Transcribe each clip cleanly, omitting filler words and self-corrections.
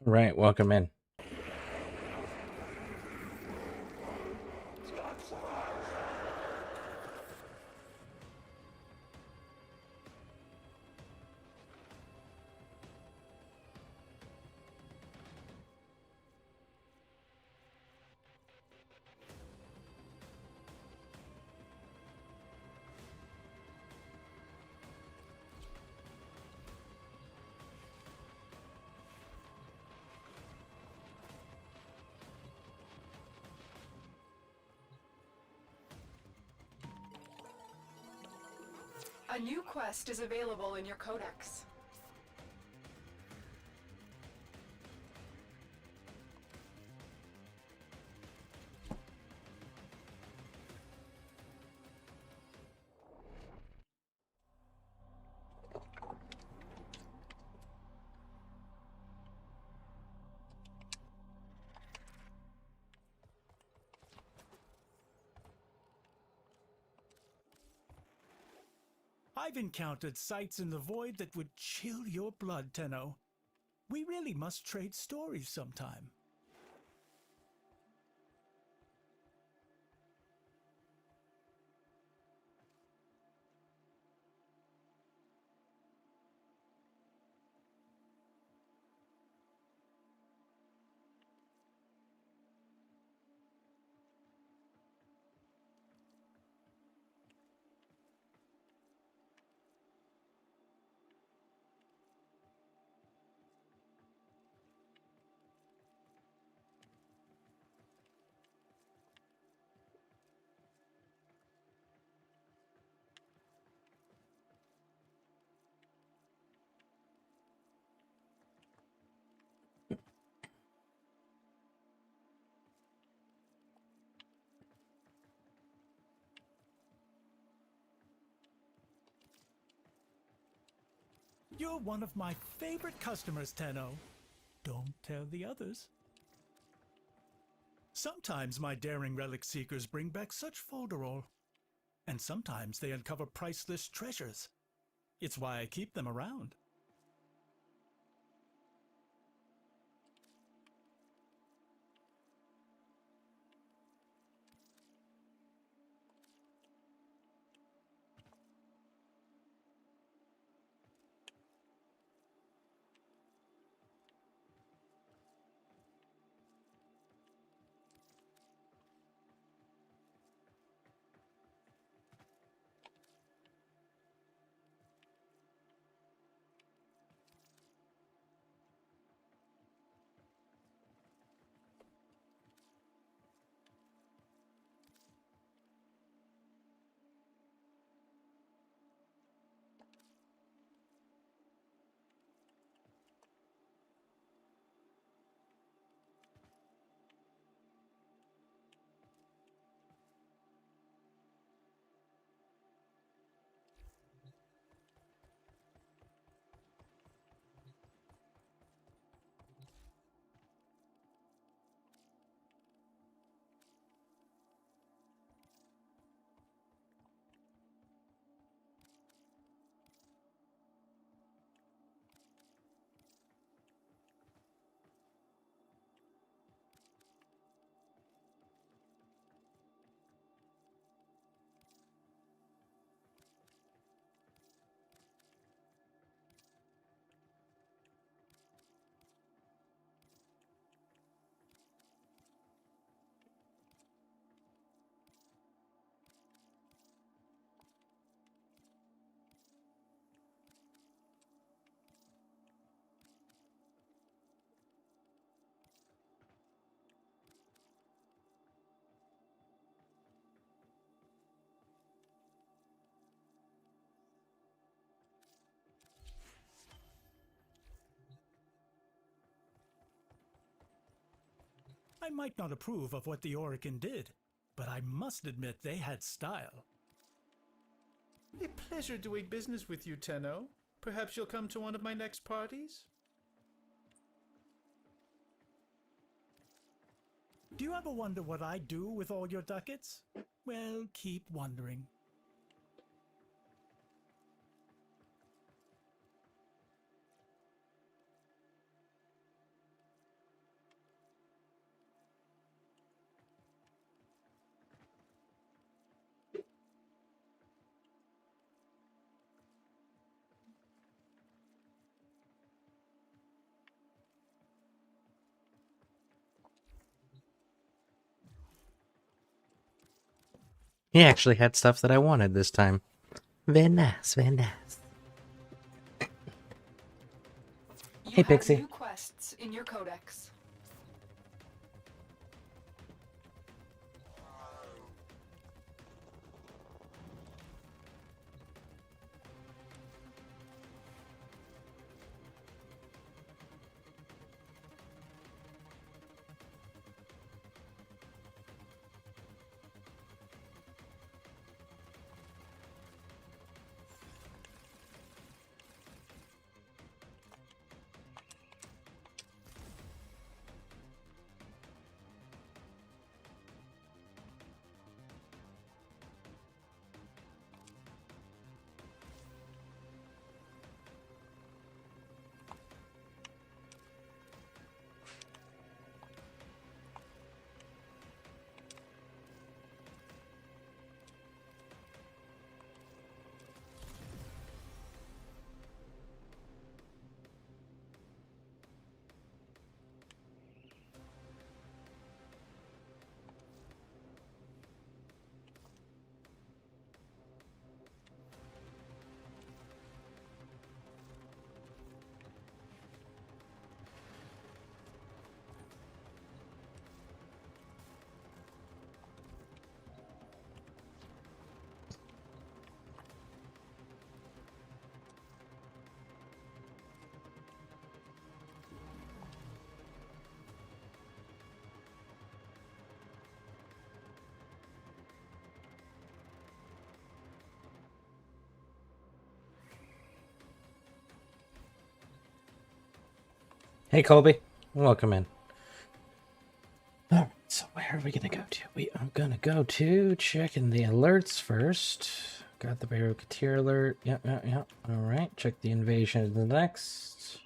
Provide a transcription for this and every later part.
Right, welcome in. A new quest is available in your codex. I've encountered sights in the void that would chill your blood, Tenno. We really must trade stories sometime. You're one of my favorite customers, Tenno. Don't tell the others. Sometimes my daring relic seekers bring back such folderol, and sometimes they uncover priceless treasures. It's why I keep them around. I might not approve of what the Orokin did, but I must admit they had style. A pleasure doing business with you, Tenno. Perhaps you'll come to one of my next parties? Do you ever wonder what I'd do with all your ducats? Well, keep wondering. He actually had stuff that I wanted this time. Very nice, very nice. You Hey, have Pixie. new quests in your codex. Hey, Colby. Welcome in. Alright, so where are we gonna go to? We are gonna go to checking the alerts first. Got the Barracuteer alert. Yep. Alright, check the invasion the next.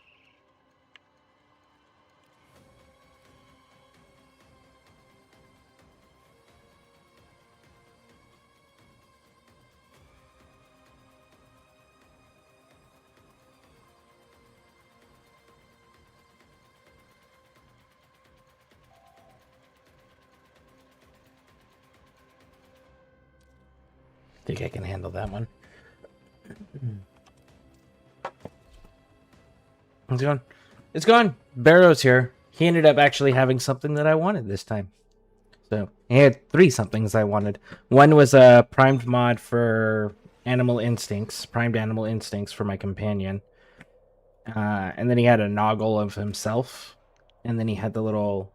Think I can handle that one. How's it going? It's going. Barrow's here. He ended up actually having something that I wanted this time. So he had 3 somethings I wanted. One was a primed mod for animal instincts, primed animal instincts for my companion. And then he had a noggle of himself. And then he had the little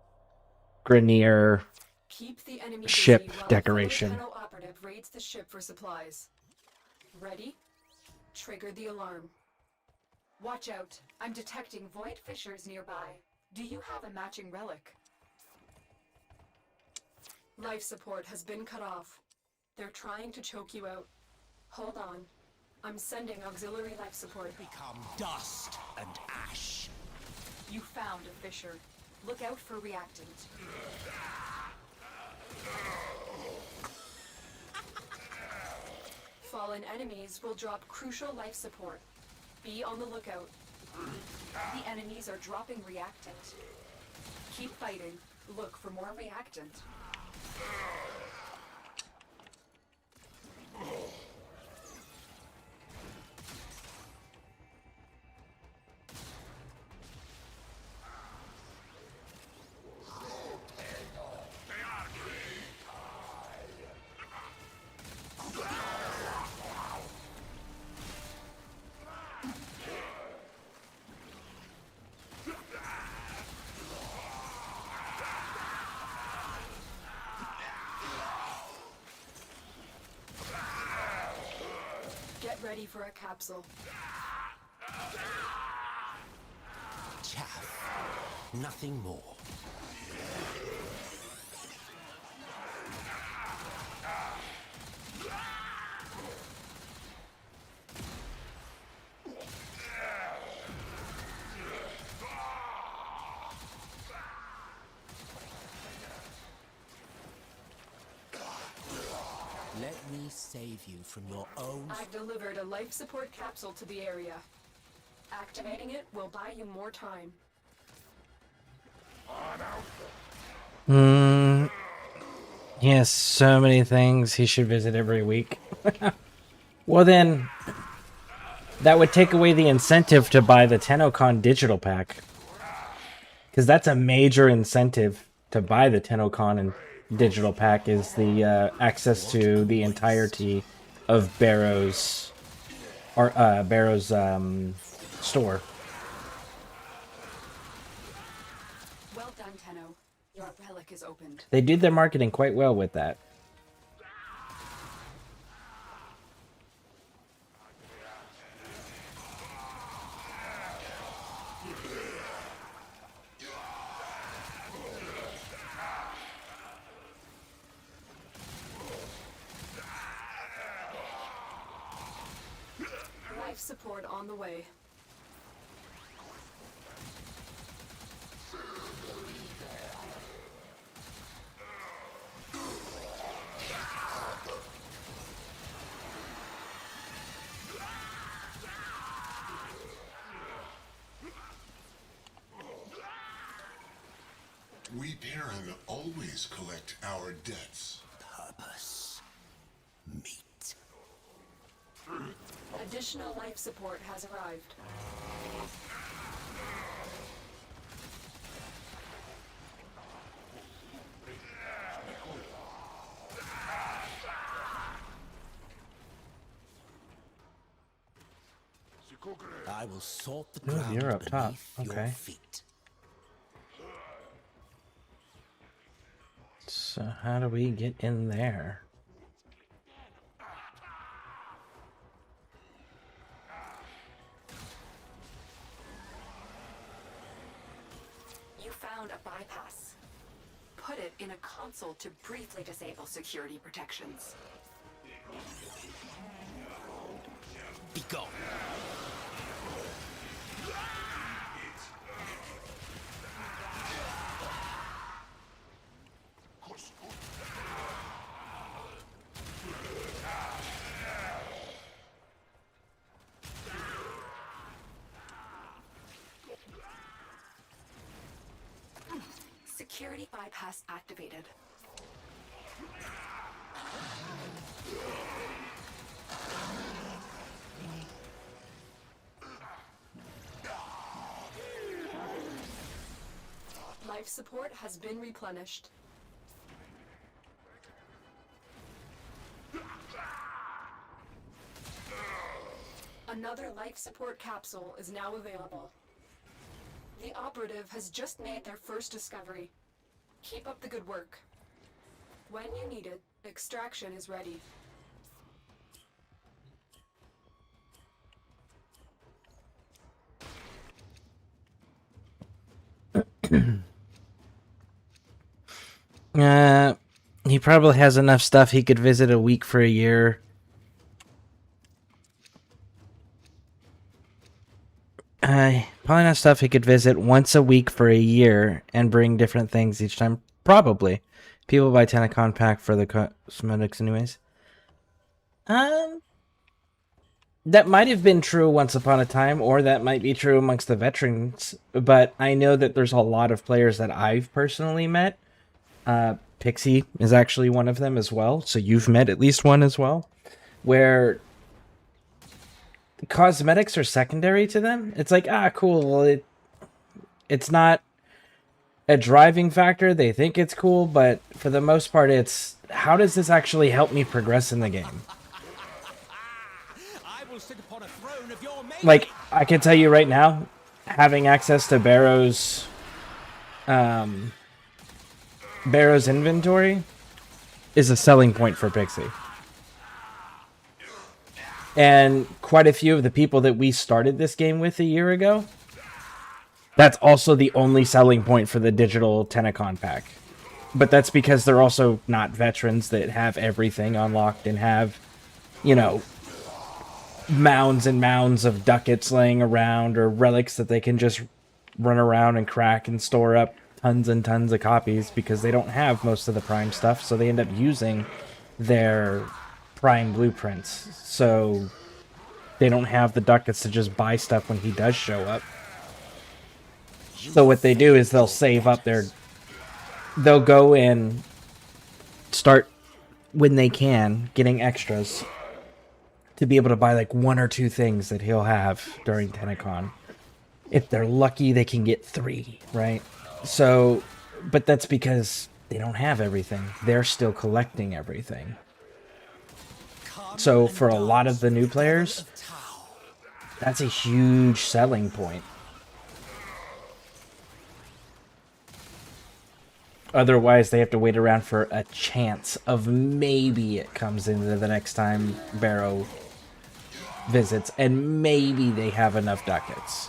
Grenier Keep the enemy ship busy while decoration. a fellow tunnel operative raids the ship for supplies. Ready? Trigger the alarm. Watch out. I'm detecting void fissures nearby. Do you have a matching relic? Life support has been cut off. They're trying to choke you out. Hold on. I'm sending auxiliary life support. Become dust and ash. You found a fissure. Look out for reactant. Fallen enemies will drop crucial life support. Be on the lookout. The enemies are dropping reactant. Keep fighting. Look for more reactant. Get ready for a capsule. Chaff. Nothing more. Let me save you from your own... I've delivered a life support capsule to the area. Activating it will buy you more time. He has so many things he should visit every week. Well then, that would take away the incentive to buy the TennoCon digital pack. Because that's a major incentive to buy the TennoCon and digital pack is the access to the entirety of Barrow's store. Well done, Tenno. Your relic is opened. They did their marketing quite well with that. Life support on the way. We Perrin always collect our debts. Purpose. Meat. Additional life support has arrived. I will sort the Ooh, ground you're up top. beneath Okay. your feet. So how do we get in there? You found a bypass. Put it in a console to briefly disable security protections. Be gone. Security bypass activated. Life support has been replenished. Another life support capsule is now available. The operative has just made their first discovery. Keep up the good work. When you need it, extraction is ready. He probably has enough stuff he could visit a week for a year. Probably enough stuff he could visit once a week for a year and bring different things each time. Probably. People buy TennoCon pack for the cosmetics anyways. That might have been true once upon a time, or that might be true amongst the veterans, but I know that there's a lot of players that I've personally met. Pixie is actually one of them as well, so you've met at least one as well, where cosmetics are secondary to them. It's like, cool, well, it's not a driving factor. They think it's cool, but for the most part, it's how does this actually help me progress in the game? I will sit upon a throne of your making. Like, I can tell you right now, having access to Barrow's inventory is a selling point for Pixie. And quite a few of the people that we started this game with a year ago, that's also the only selling point for the digital TennoCon pack. But that's because they're also not veterans that have everything unlocked and have, you know, mounds and mounds of ducats laying around or relics that they can just run around and crack and store up tons and tons of copies because they don't have most of the Prime stuff, so they end up using their Prime blueprints. So they don't have the ducats to just buy stuff when he does show up. So what they do is they'll save up they'll go in start when they can getting extras to be able to buy like 1 or 2 things that he'll have during TennoCon. If they're lucky, they can get 3, right? So, but that's because they don't have everything. They're still collecting everything. So for a lot of the new players, that's a huge selling point. Otherwise, they have to wait around for a chance of maybe it comes into the next time Barrow visits, and maybe they have enough ducats.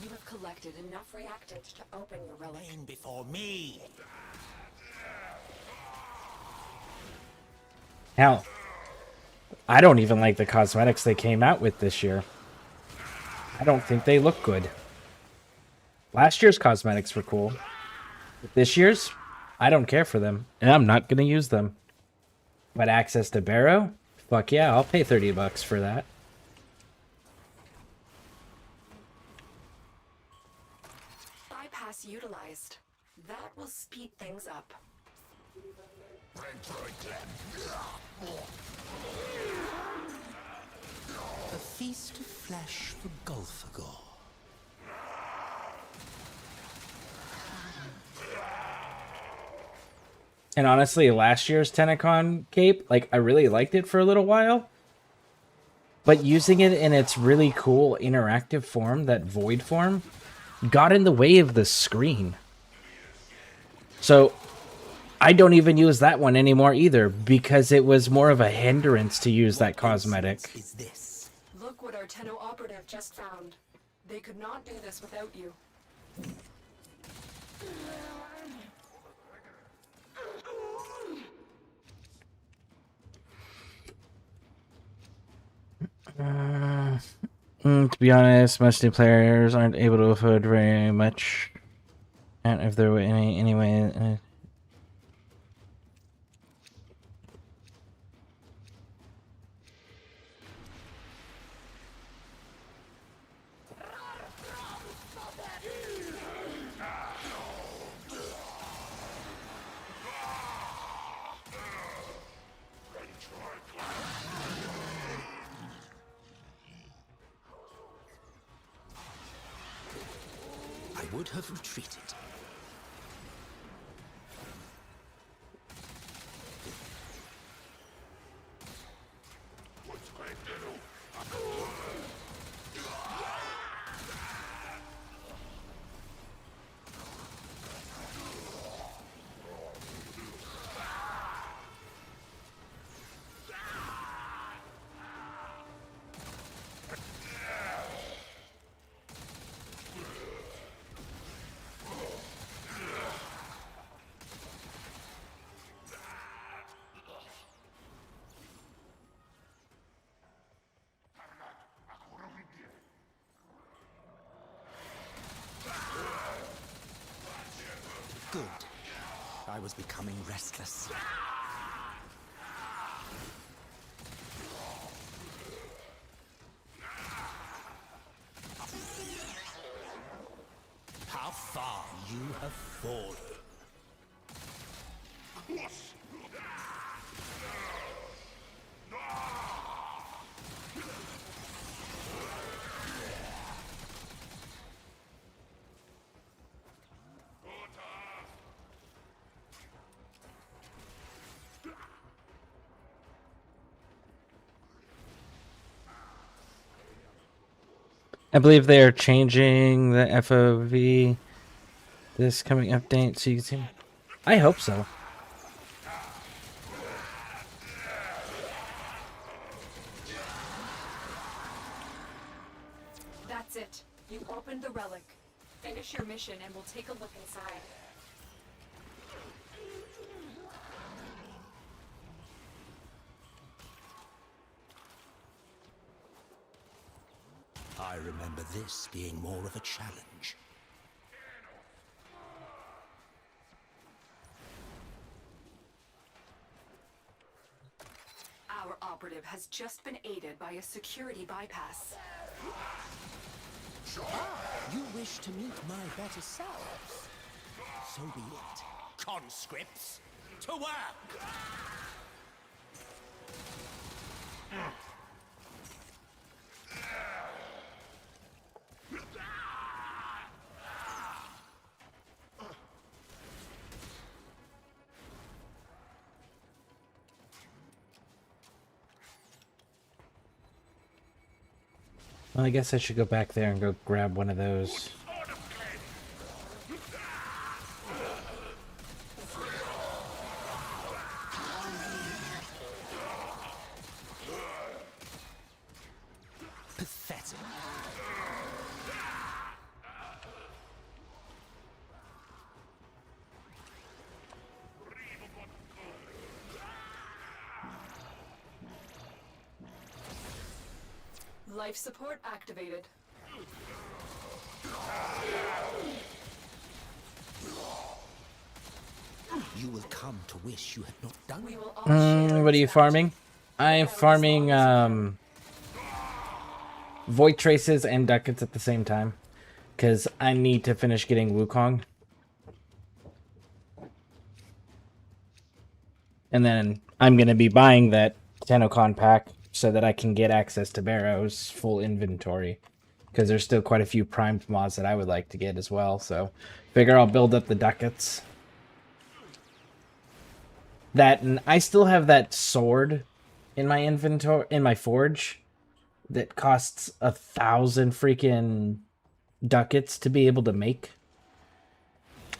You have collected enough reactants to open your relic. Aim before me. Hell, I don't even like the cosmetics they came out with this year. I don't think they look good. Last year's cosmetics were cool. But this year's, I don't care for them, and I'm not going to use them. But access to Barrow? Fuck yeah, I'll pay $30 for that. Bypass utilized. That will speed things up. A feast of flesh for Golfagor. And honestly, last year's TennoCon cape, like, I really liked it for a little while. But using it in its really cool interactive form, that void form, got in the way of the screen. So I don't even use that one anymore either, because it was more of a hindrance to use that cosmetic. Is this? Look what our Tenno operative just found. They could not do this without you. To be honest, most new players aren't able to afford very much. And if there were any way. I would have retreated. Good. I was becoming restless. How far you have fallen. I believe they are changing the FOV this coming update, so you can see. I hope so. That's it. You opened the relic. Finish your mission and we'll take a look inside. I remember this being more of a challenge. Our operative has just been aided by a security bypass. You wish to meet my better selves? So be it. Conscripts, to work! Well, I guess I should go back there and go grab one of those. Pathetic. Life support activated. You will come to wish you had not done We it. will all share What are you this farming? I am farming void traces and ducats at the same time, because I need to finish getting Wukong. And then I'm going to be buying that Tenocon pack so that I can get access to Barrow's full inventory. Because there's still quite a few primed mods that I would like to get as well. So figure I'll build up the ducats. That, and I still have that sword in my inventory, in my forge, that costs 1,000 freaking ducats to be able to make.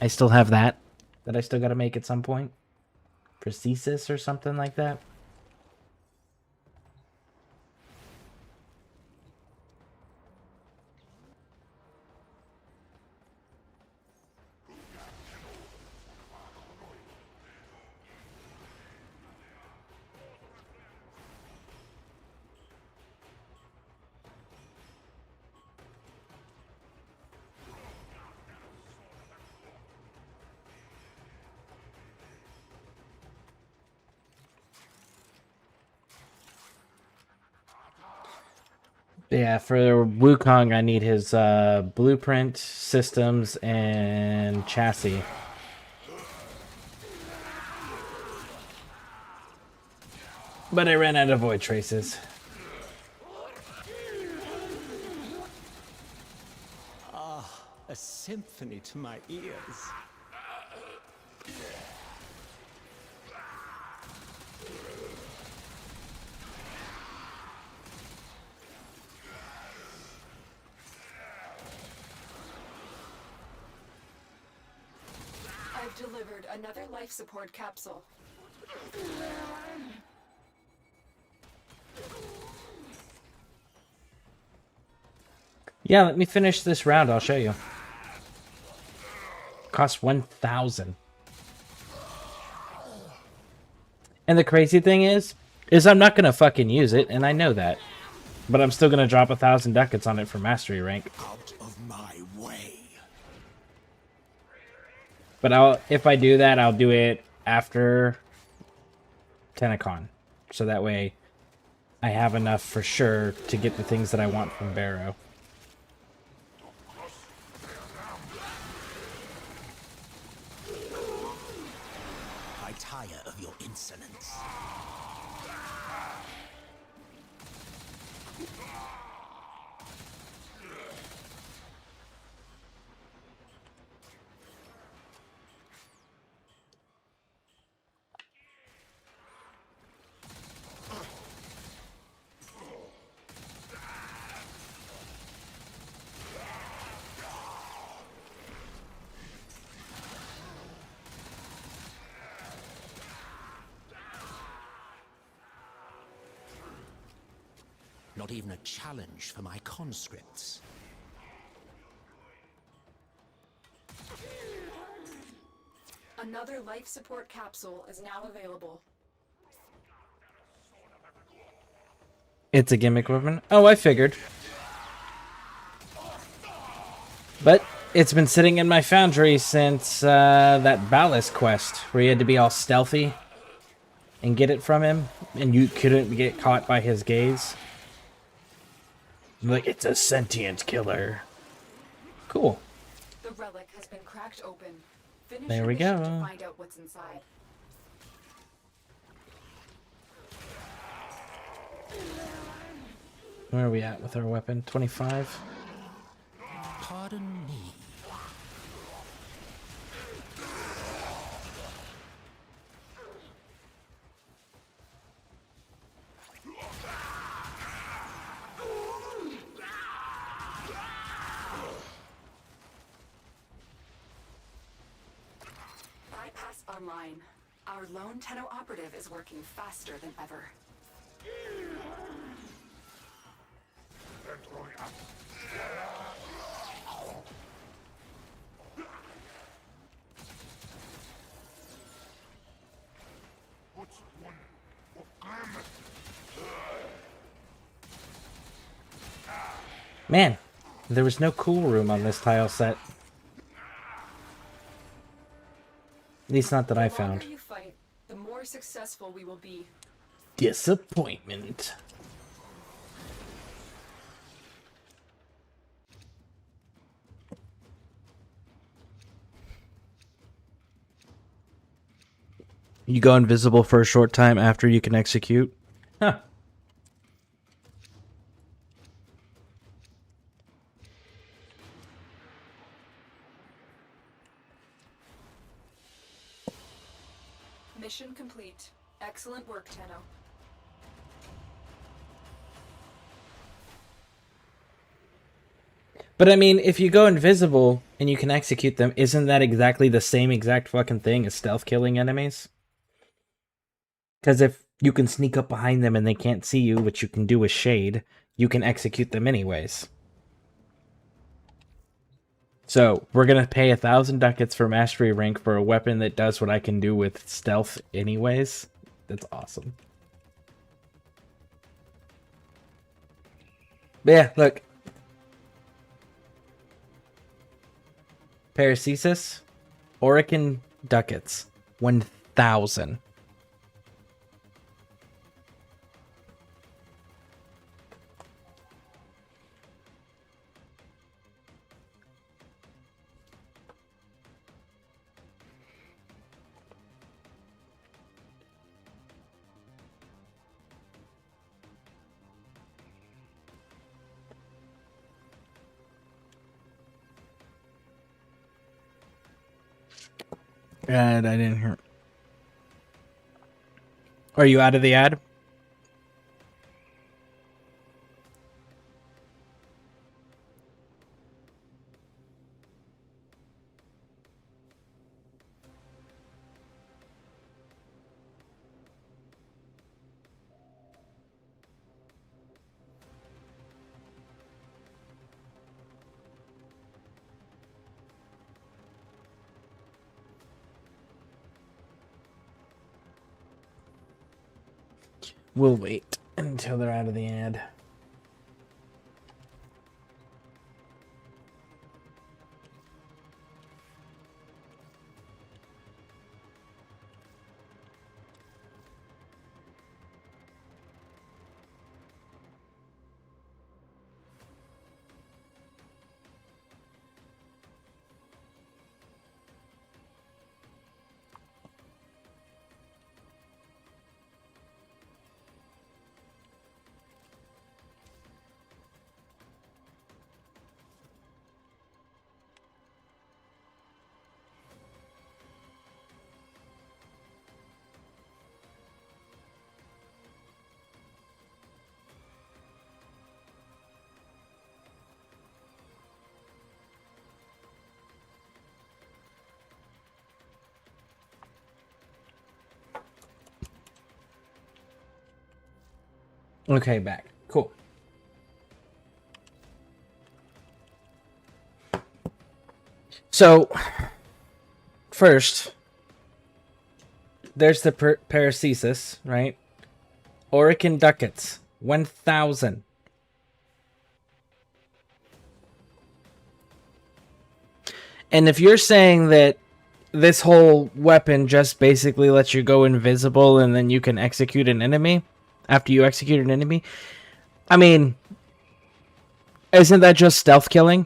I still have that I still got to make at some point. Prosthesis or something like that. Yeah, for Wukong, I need his blueprint, systems, and chassis. But I ran out of void traces. A symphony to my ears. I've delivered another life support capsule. Yeah, let me finish this round. I'll show you. Costs 1,000. And the crazy thing is I'm not gonna fucking use it, and I know that. But I'm still gonna drop 1,000 ducats on it for mastery rank. Out of my way. But if I do that, I'll do it after Tenocon. So that way I have enough for sure to get the things that I want from Barrow. I tire of your insolence. Not even a challenge for my conscripts. Another life support capsule is now available. It's a gimmick weapon? Oh, I figured. But it's been sitting in my foundry since that ballast quest, where you had to be all stealthy and get it from him, and you couldn't get caught by his gaze. Like, it's a sentient killer. Cool. The relic has been cracked open. Finish There your we mission go. to find out what's inside. Where are we at with our weapon? 25? Pardon me. Bypass online. Our lone Tenno operative is working faster than ever. Man, there was no cool room on this tile set. At least not that I The found. longer you fight, the more successful we will be. Disappointment. You go invisible for a short time after you can execute? Huh. Mission complete. Excellent work, Tenno. But I mean, if you go invisible and you can execute them, isn't that exactly the same exact fucking thing as stealth killing enemies? Because if you can sneak up behind them and they can't see you, which you can do with shade, you can execute them anyways. So, we're gonna pay 1,000 ducats for mastery rank for a weapon that does what I can do with stealth anyways. That's awesome. But yeah, look. Paracesis, Orican ducats, 1,000. And I didn't hear. Are you out of the ad? We'll wait until they're out of the ad. Okay, back. Cool. So, first, there's the paracesis, right? Orican ducats, 1,000. And if you're saying that this whole weapon just basically lets you go invisible and then you can execute an enemy after you execute an enemy, I mean, isn't that just stealth killing?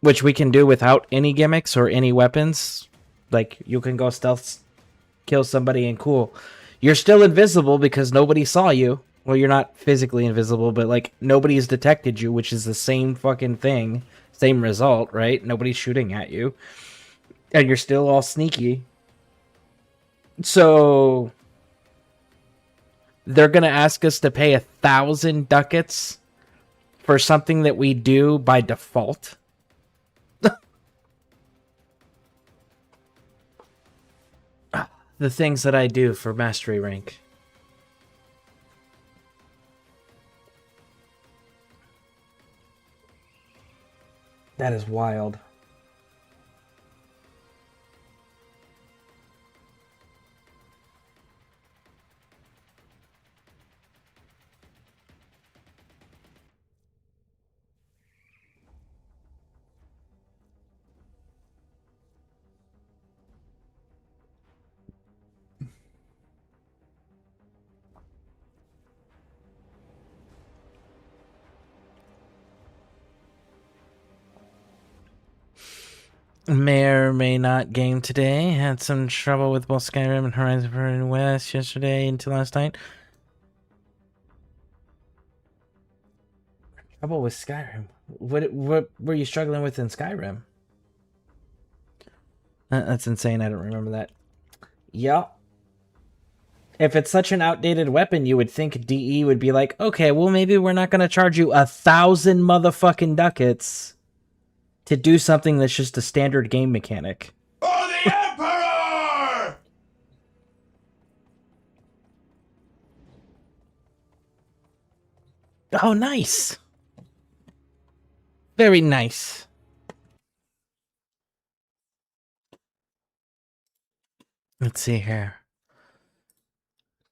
Which we can do without any gimmicks or any weapons. Like, you can go stealth kill somebody and cool. You're still invisible because nobody saw you. Well, you're not physically invisible, but like, nobody's detected you, which is the same fucking thing. Same result, right? Nobody's shooting at you. And you're still all sneaky. So they're gonna ask us to pay 1,000 ducats for something that we do by default. The things that I do for mastery rank. That is wild. May or may not game today. Had some trouble with both Skyrim and Horizon Forbidden West yesterday until last night. Trouble with Skyrim? What were you struggling with in Skyrim? That's insane. I don't remember that. Yup. If it's such an outdated weapon, you would think DE would be like, okay, well, maybe we're not going to charge you 1,000 motherfucking ducats to do something that's just a standard game mechanic. For the Emperor! Oh, nice. Very nice. Let's see here.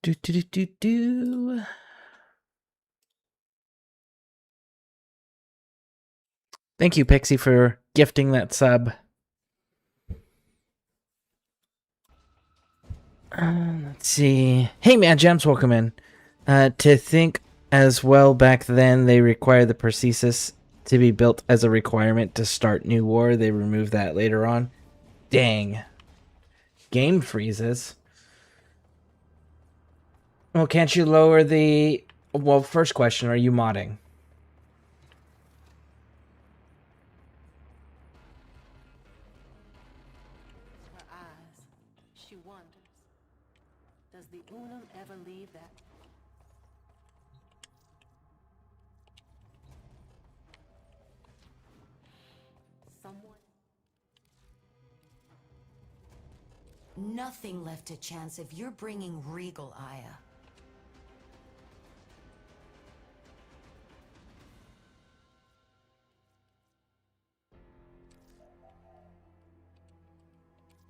Do. Thank you, Pixie, for gifting that sub. Let's see. Hey, man, Gems, welcome in. To think as well, back then they required the prosthesis to be built as a requirement to start New War. They removed that later on. Dang. Game freezes. Well, can't you lower the... Well, first question, are you modding? Her eyes, she wonders, does the Unum ever leave that? Someone? Nothing left to chance if you're bringing Regal, Aya.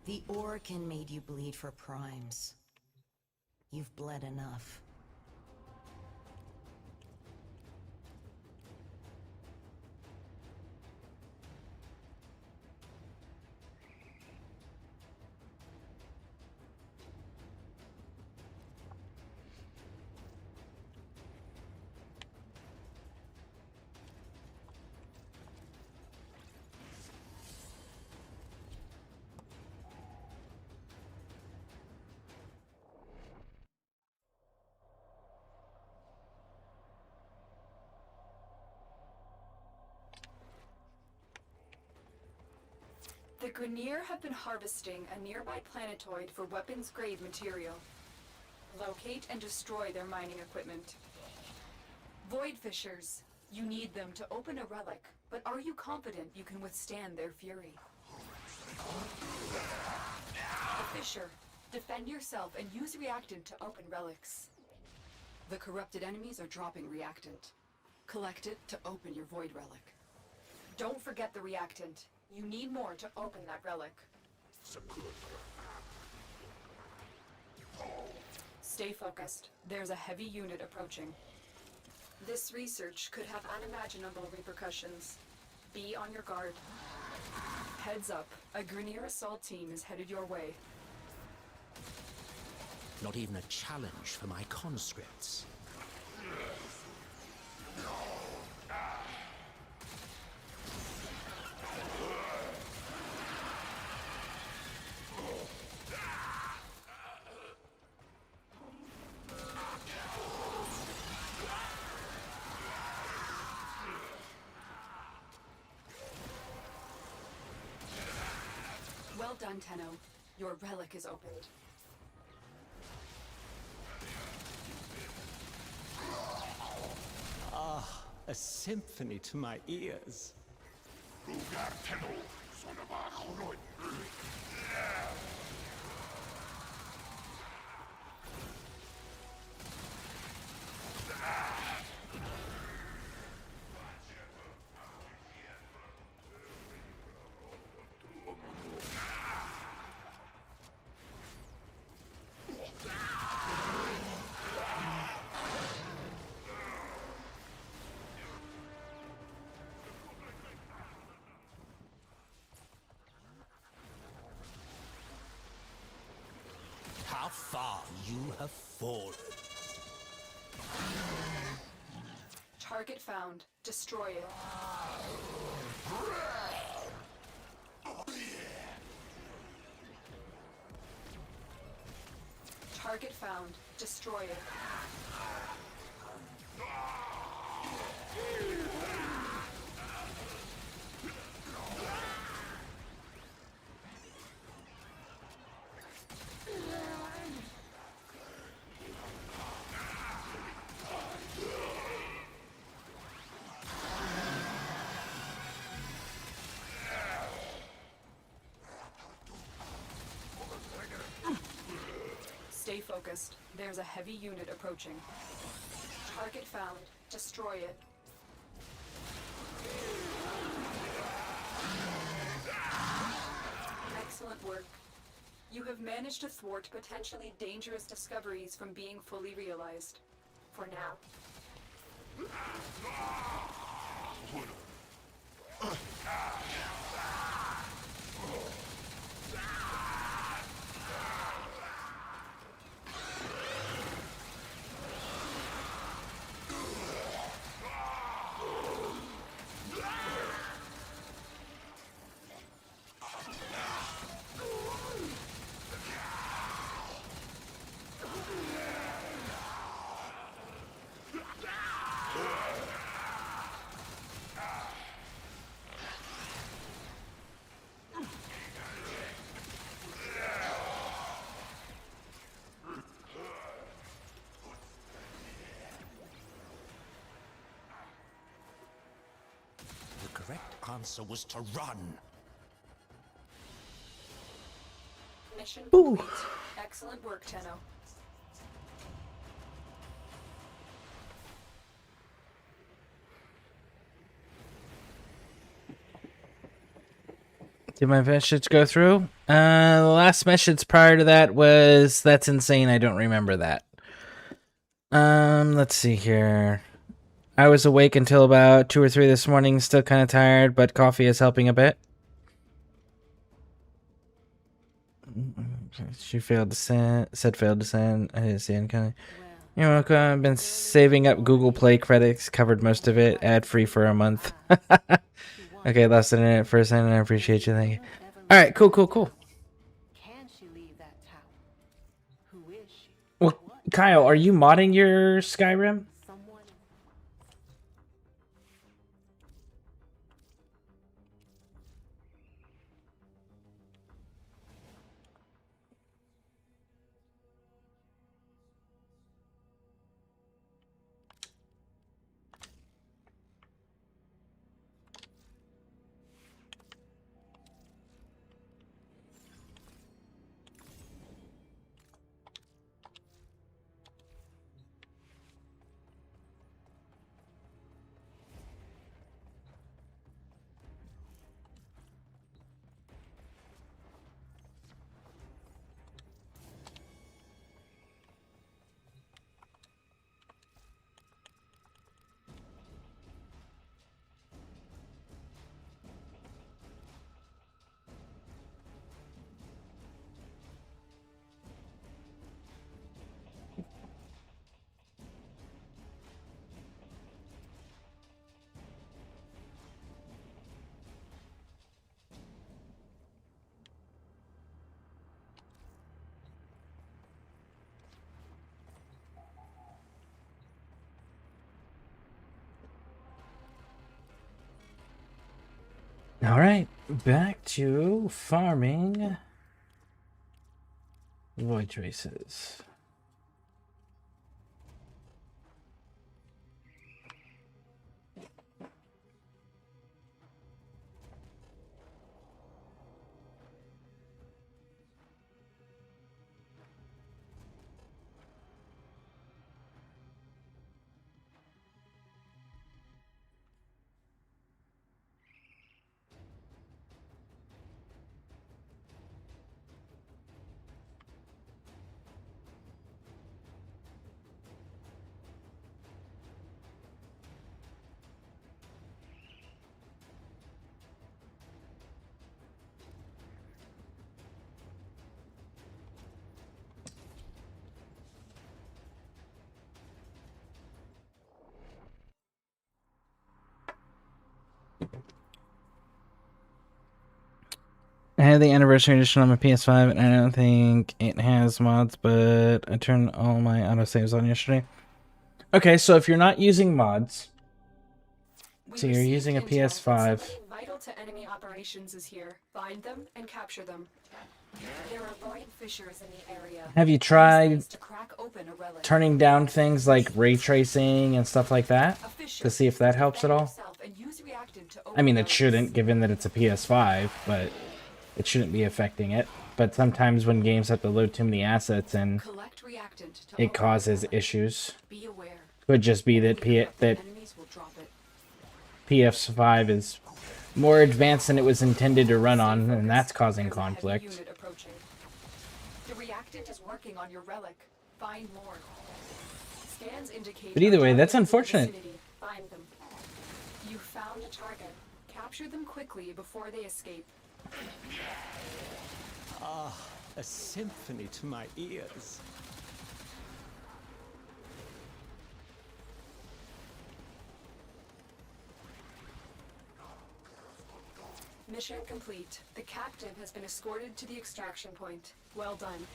The Orcan made you bleed for primes. You've bled enough. The Grineer have been harvesting a nearby planetoid for weapons-grade material. Locate and destroy their mining equipment. Void Fishers, you need them to open a relic, but are you confident you can withstand their fury? The Fisher, defend yourself and use reactant to open relics. The corrupted enemies are dropping reactant. Collect it to open your Void Relic. Don't forget the reactant. You need more to open that relic. Stay focused. There's a heavy unit approaching. This research could have unimaginable repercussions. Be on your guard. Heads up, a Grineer assault team is headed your way. Not even a challenge for my conscripts. Well done, Tenno. Your relic is opened. A symphony to my ears. How far you have fallen. Target found. Destroy it. Target found. Destroy it. Stay focused. There's a heavy unit approaching. Target found. Destroy it. Excellent work. You have managed to thwart potentially dangerous discoveries from being fully realized. For now. The correct answer was to run. Mission Ooh. complete. Excellent work, Tenno. Did my message go through? The last message prior to that was, that's insane, I don't remember that. Let's see here. I was awake until about 2 or 3 this morning, still kind of tired, but coffee is helping a bit. She failed to send, said failed to send. I didn't see any kind of. You're welcome. I've been saving up Google Play credits, covered most of it, ad free for a month. Okay, lost internet for a second, and I appreciate you. Thank you. All right, cool. Can she leave that tower? Who is she? Well, Kyle, are you modding your Skyrim? Someone All right, back to farming void traces. I had the anniversary edition on my PS5, and I don't think it has mods, but I turned all my autosaves on yesterday. Okay, so if you're not using mods, so you're using a PS5. Something vital to enemy operations is here. Find them and capture them. There are void fissures in the area. Have you tried To crack open a relic. turning down things like ray tracing and stuff like that to see if that helps at all? I mean, it shouldn't, given that it's a PS5, but it shouldn't be affecting it. But sometimes when games have to load too many assets in, it causes issues. Be aware. Could just be that Enemies will drop it. PS5 is more advanced than it was intended to run on, and that's causing There's a heavy conflict. unit approaching. The reactant is working on your relic. Find more. Scans indicate But either way, that's targets in the unfortunate. vicinity. Find them. You found a target. Capture them quickly before they escape. Ah, a symphony to my ears. Mission complete. The captive has been escorted to the extraction point. Well done.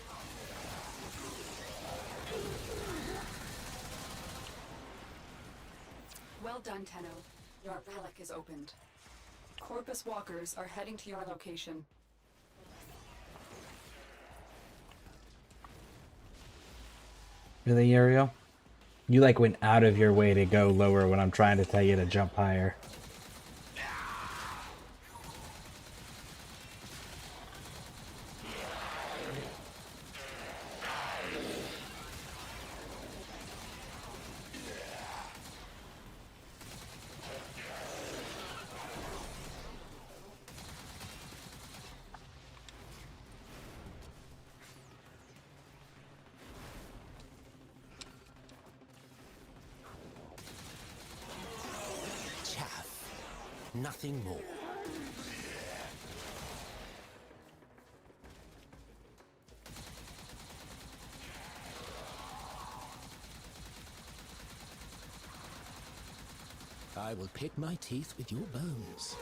Well done, Tenno. Your relic is opened. Corpus walkers are heading to your location. Really, Ariel? You like went out of your way to go lower when I'm trying to tell you to jump higher. Chaff. Nothing more. I will pick my teeth with your bones.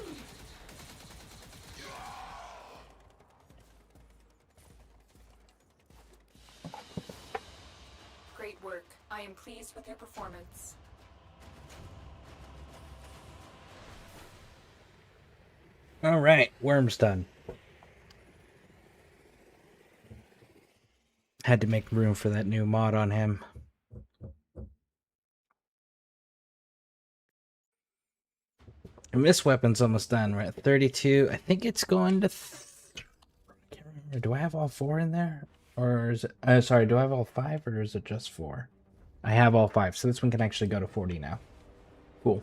Great work. I am pleased with your performance. All right, Worm's done. Had to make room for that new mod on him. And this weapon's almost done. We're at 32. I think it's going to... I can't remember. Do I have all 4 in there? Or is it... sorry, do I have all 5 or is it just 4? I have all 5, so this one can actually go to 40 now. Cool.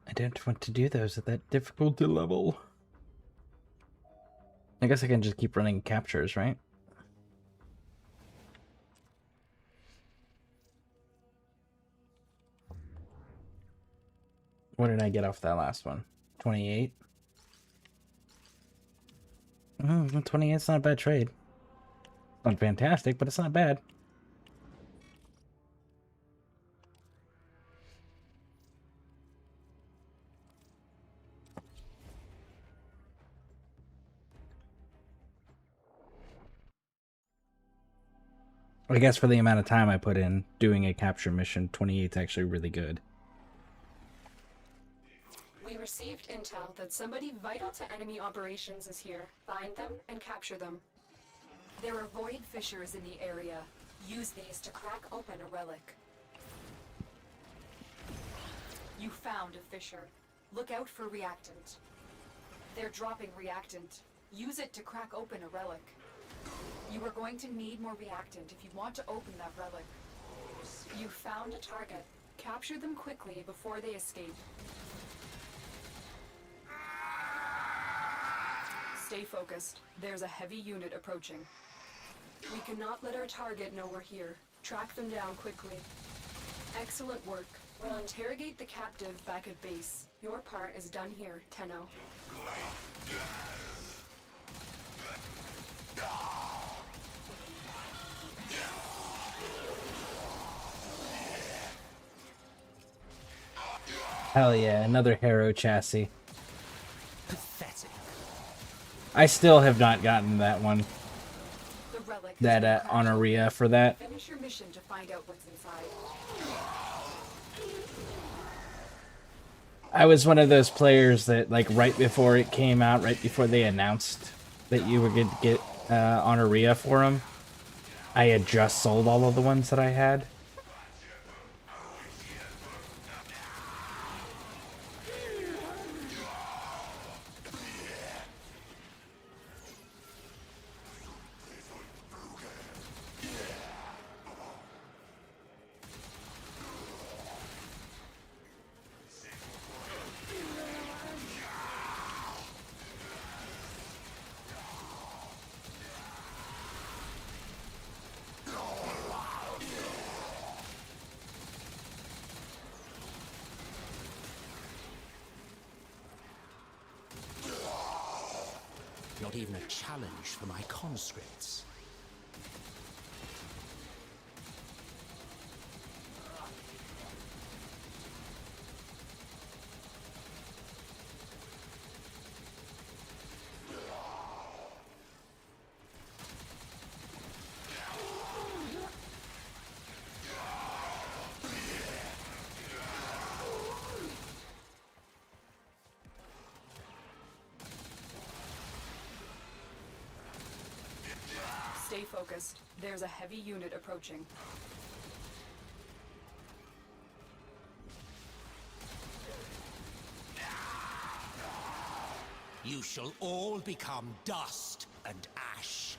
I don't want to do those at that difficulty level. I guess I can just keep running captures, right? What did I get off that last one? 28? 28's not a bad trade. Not fantastic, but it's not bad. I guess for the amount of time I put in doing a capture mission, 28 is actually really good. We received intel that somebody vital to enemy operations is here. Find them and capture them. There are void fissures in the area. Use these to crack open a relic. You found a fissure. Look out for reactant. They're dropping reactant. Use it to crack open a relic. You are going to need more reactant if you want to open that relic. You found a target. Capture them quickly before they escape. Stay focused. There's a heavy unit approaching. We cannot let our target know we're here. Track them down quickly. Excellent work. We'll interrogate the captive back at base. Your part is done here, Tenno. Hell yeah, another Harrow chassis. Pathetic. I still have not gotten that one. The relic has That been cracked. honoria for that. Finish your mission to find out what's inside. I was one of those players that, like, right before it came out, right before they announced that you were going to get honoria for them, I had just sold all of the ones that I had. Not even a challenge for my conscripts. Stay focused. There's a heavy unit approaching. You shall all become dust and ash.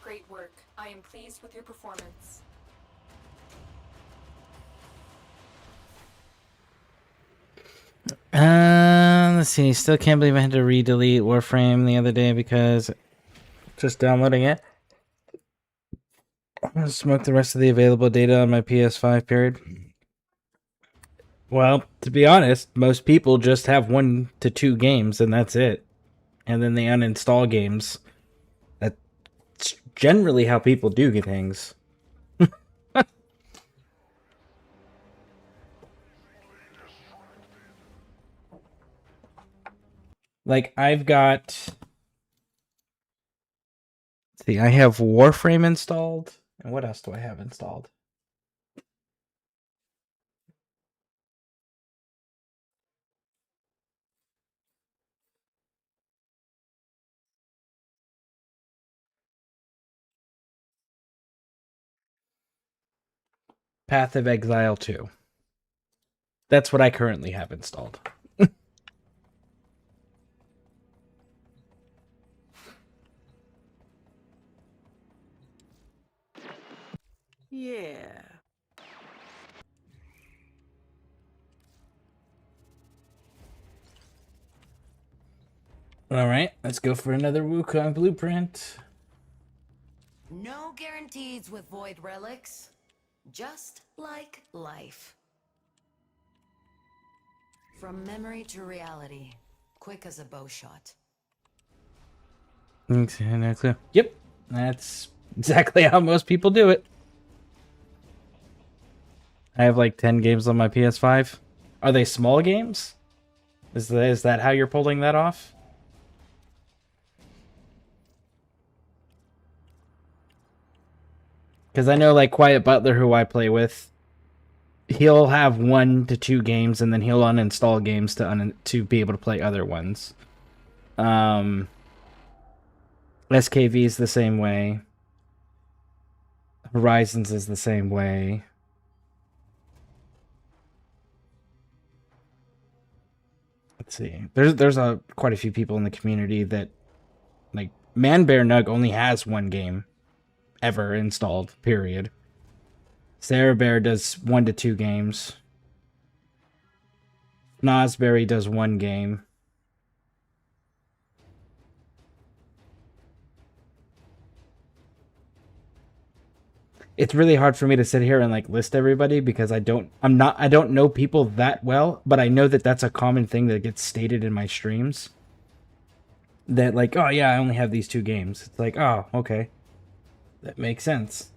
Great work. I am pleased with your performance. Let's see. Still can't believe I had to re-delete Warframe the other day because just downloading it. I'm gonna smoke the rest of the available data on my PS5 period. Well, to be honest, most people just have 1 to 2 games and that's it. And then they uninstall games. That's generally how people do get things. Like, I've got... See, I have Warframe installed. And what else do I have installed? Path of Exile 2. That's what I currently have installed. Yeah. Alright, let's go for another Wukong blueprint. No guarantees with void relics. Just like life. From memory to reality, quick as a bow shot. Yep, that's exactly how most people do it. I have like 10 games on my PS5. Are they small games? Is that how you're pulling that off? Because I know like Quiet Butler, who I play with, he'll have 1 to 2 games and then he'll uninstall games to be able to play other ones. SKV is the same way. Horizons is the same way. Let's see. There's quite a few people in the community that, like, Man Bear Nug only has 1 game ever installed, period. Sarah Bear does 1 to 2 games. Nosberry does 1 game. It's really hard for me to sit here and like list everybody because I don't know people that well, but I know that that's a common thing that gets stated in my streams. That like, oh yeah, I only have these 2 games. It's like, oh, okay. That makes sense.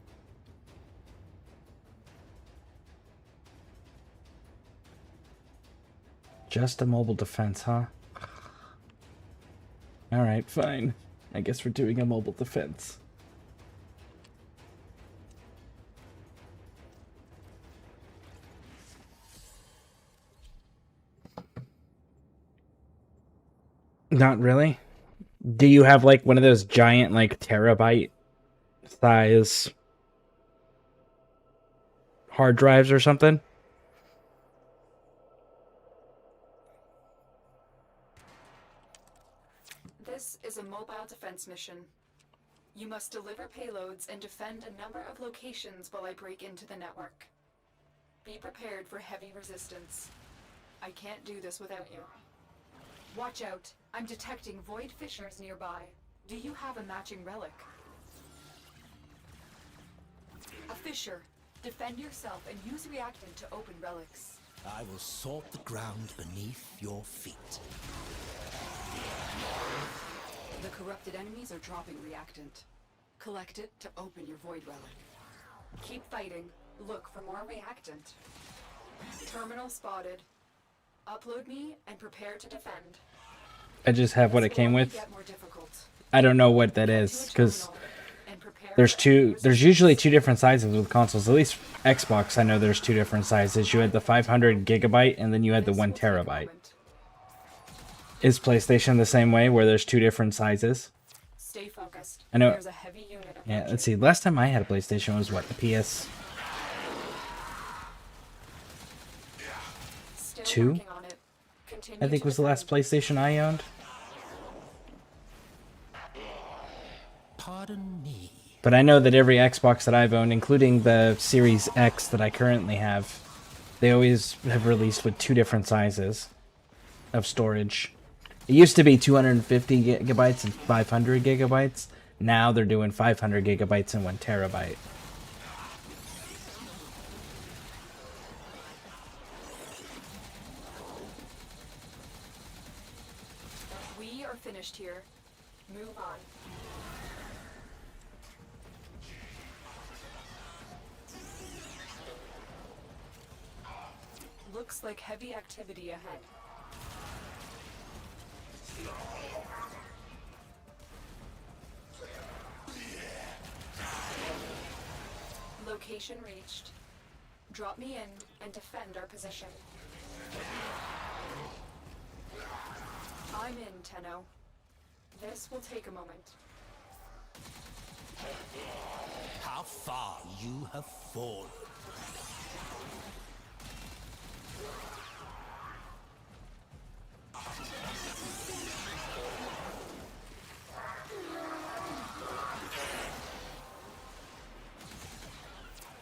Just a mobile defense, huh? Alright, fine. I guess we're doing a mobile defense. Not really. Do you have like one of those giant like terabyte size hard drives or something? This is a mobile defense mission. You must deliver payloads and defend a number of locations while I break into the network. Be prepared for heavy resistance. I can't do this without you. Watch out. I'm detecting void fissures nearby. Do you have a matching relic? A fissure. Defend yourself and use reactant to open relics. I will salt the ground beneath your feet. The corrupted enemies are dropping reactant. Collect it to open your void relic. Keep fighting. Look for more reactant. Terminal spotted. Upload me and prepare to defend. I just have what it came with. Get more difficult. I don't know what that is because there's usually 2 different sizes with consoles. At least Xbox, I know there's 2 different sizes. You had the 500 gigabyte and then you had the 1 terabyte. Is PlayStation the same way where there's 2 different sizes? Stay focused. I know. There's a heavy unit. Yeah, let's see. Last time I had a PlayStation was what, the PS2? I think was the last PlayStation I owned. Pardon me. But I know that every Xbox that I've owned, including the Series X that I currently have, they always have released with 2 different sizes of storage. It used to be 250 gigabytes and 500 gigabytes. Now they're doing 500 gigabytes and 1 terabyte. We are finished here. Move on. Looks like heavy activity ahead. Location reached. Drop me in and defend our position. I'm in, Tenno. This will take a moment. How far you have fallen.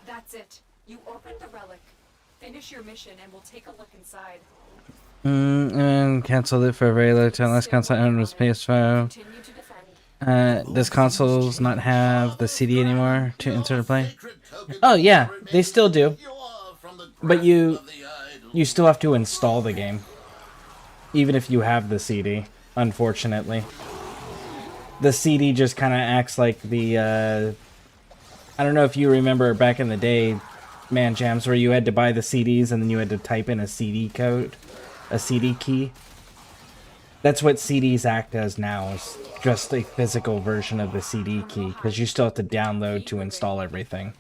That's it. You opened the relic. Finish your mission and we'll take a look inside. And cancel it for a very low time. Last console owned was PS5. Continue to defend. Does consoles not have the CD anymore to insert a play? Oh yeah, they still do. But you still have to install the game, even if you have the CD. Unfortunately, the CD just kind of acts like the. I don't know if you remember back in the day, Man Jams, where you had to buy the CDs and then you had to type in a CD code, a CD key. That's what CDs act as now, is just a physical version of the CD key, because you still have to download to install everything.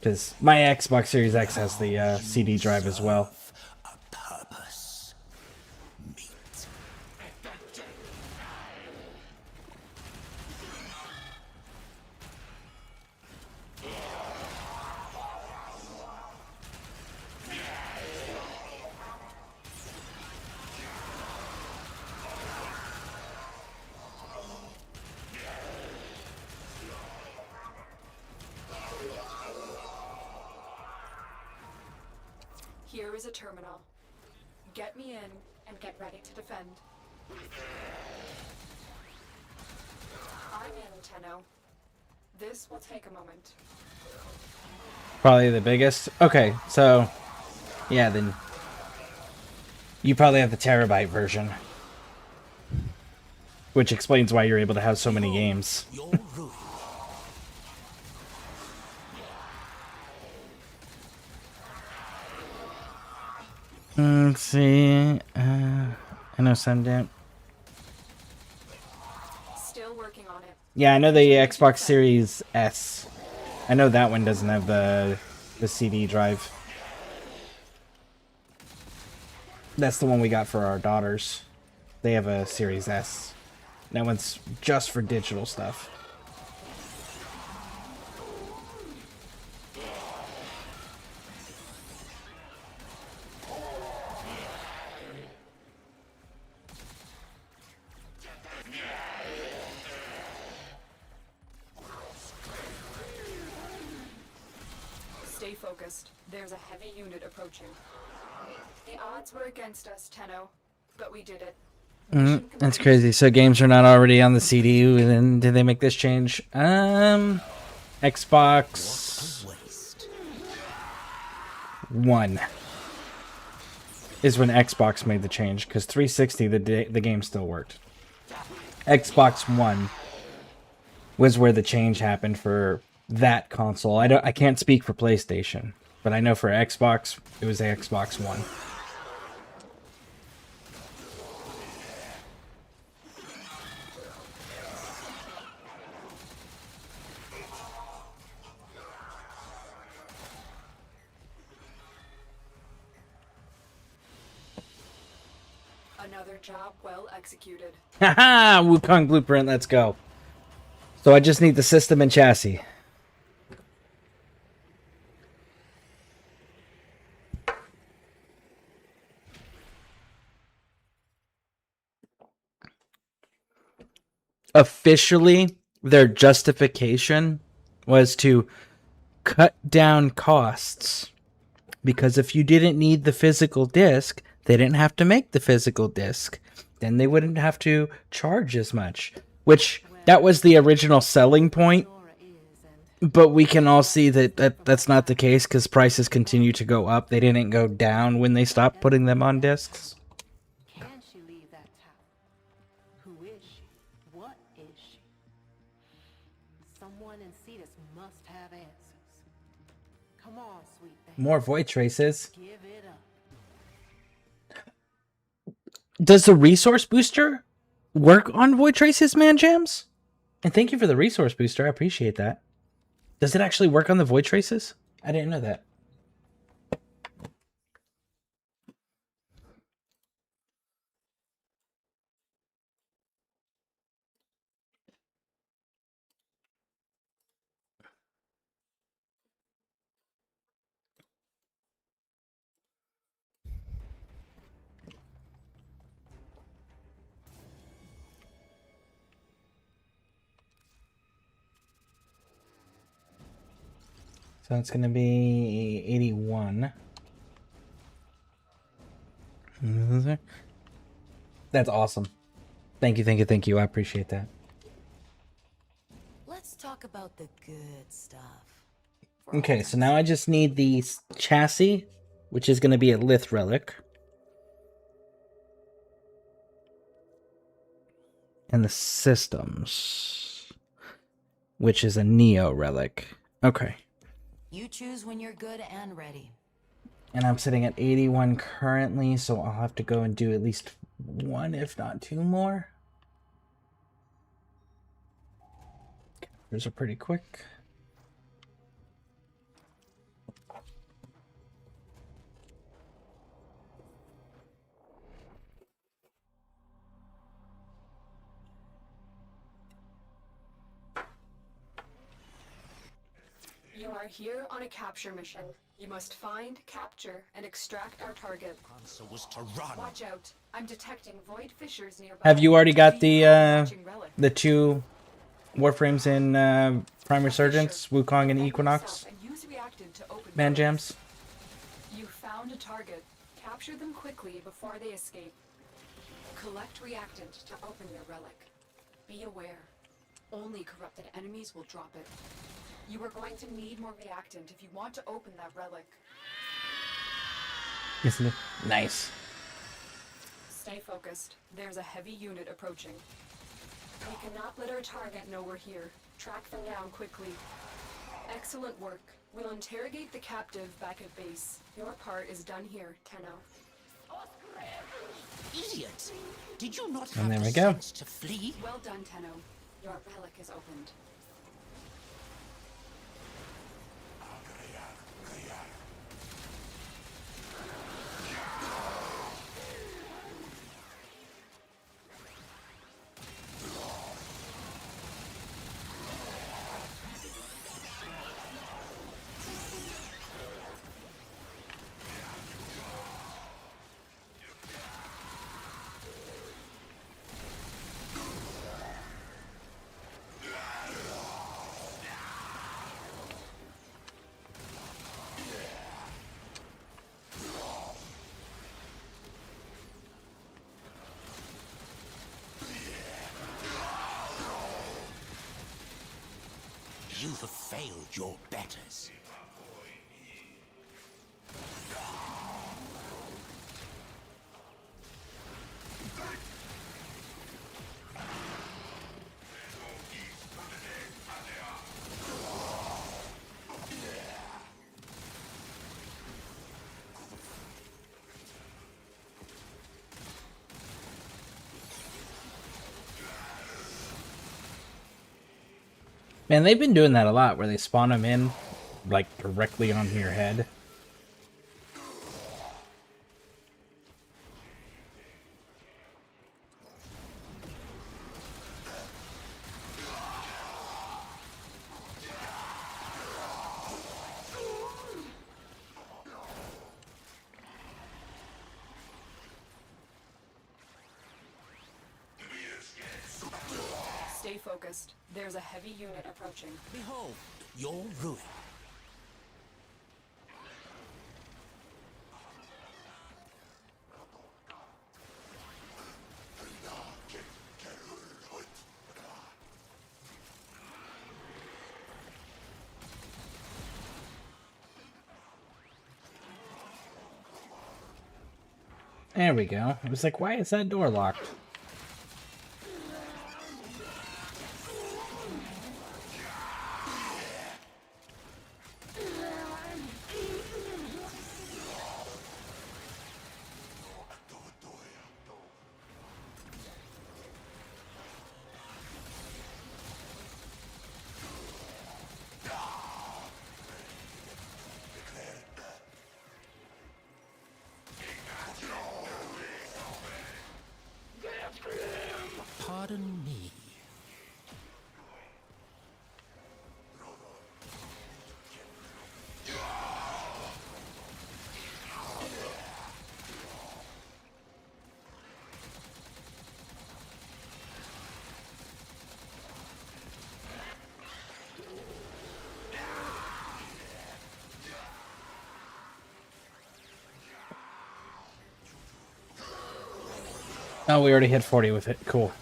Because my Xbox Series X has the CD drive as well. A purpose. Meat. Here is a terminal. Get me in and get ready to defend. I'm in, Tenno. This will take a moment. Probably the biggest. Okay, so yeah, then you probably have the terabyte version, which explains why you're able to have so many games. You're ruined. Let's see. I know Sundance. Still working on it. Yeah, I know the Xbox Series S. I know that one doesn't have the CD drive. That's the one we got for our daughters. They have a Series S. That one's just for digital stuff. Stay focused. There's a heavy unit approaching. The odds were against us, Tenno, but we did it. Mission That's complete. crazy. So games are not already on the CD, and then did they make this change? Xbox Waste. One is when Xbox made the change, because 360 the game still worked. Xbox One was where the change happened for that console. I can't speak for PlayStation, but I know for Xbox it was the Xbox One. Another job well executed. Haha! Wukong Blueprint, let's go. So I just need the system and chassis. Officially, their justification was to cut down costs. Because if you didn't need the physical disc, they didn't have to make the physical disc. Then they wouldn't have to charge as much. Which, that was the original selling point. Nora is, and But we can all see that that's not the case because prices continue to go up. They didn't go down when they stopped putting them on discs. can she leave that tower? Who is she? What is she? Someone in Cetus must have answers. Come on, sweet thing. More void traces. Give it up. Does the resource booster work on void traces, Man Jams? And thank you for the resource booster. I appreciate that. Does it actually work on the void traces? I didn't know that. So it's going to be 81. That's awesome. Thank you, thank you, thank you. I appreciate that. Let's talk about the good stuff. Okay, so now I just need the chassis, which is going to be a Lith relic. And the systems, which is a Neo relic. Okay. You choose when you're good and ready. And I'm sitting at 81 currently, so I'll have to go and do at least one, if not two more. Those are pretty quick. You are here on a capture mission. You must find, capture, and extract our target. Answer was to run. Watch out. I'm detecting void fissures nearby. Have you already got Do you have a matching relic? the two Warframes in Prime Resurgence, Wukong and Protect Equinox yourself and use reactant to open man relics. jams? You found a target. Capture them quickly before they escape. Collect reactant to open your relic. Be aware. Only corrupted enemies will drop it. You are going to need more reactant if you want to open that relic. Isn't it nice? Stay focused. There's a heavy unit approaching. We cannot let our target know we're here. Track them down quickly. Excellent work. We'll interrogate the captive back at base. Your part is done here, Tenno. Idiot! Did you not And have there the we go. sense to flee? Well done, Tenno. Your relic is opened. You have failed your betters. Man, they've been doing that a lot, where they spawn them in, like, directly on your head. Stay focused. There's a heavy unit approaching. Behold, your ruin. There we go. It was like, why is that door locked? Pardon me. Oh, we already hit 40 with it. Cool.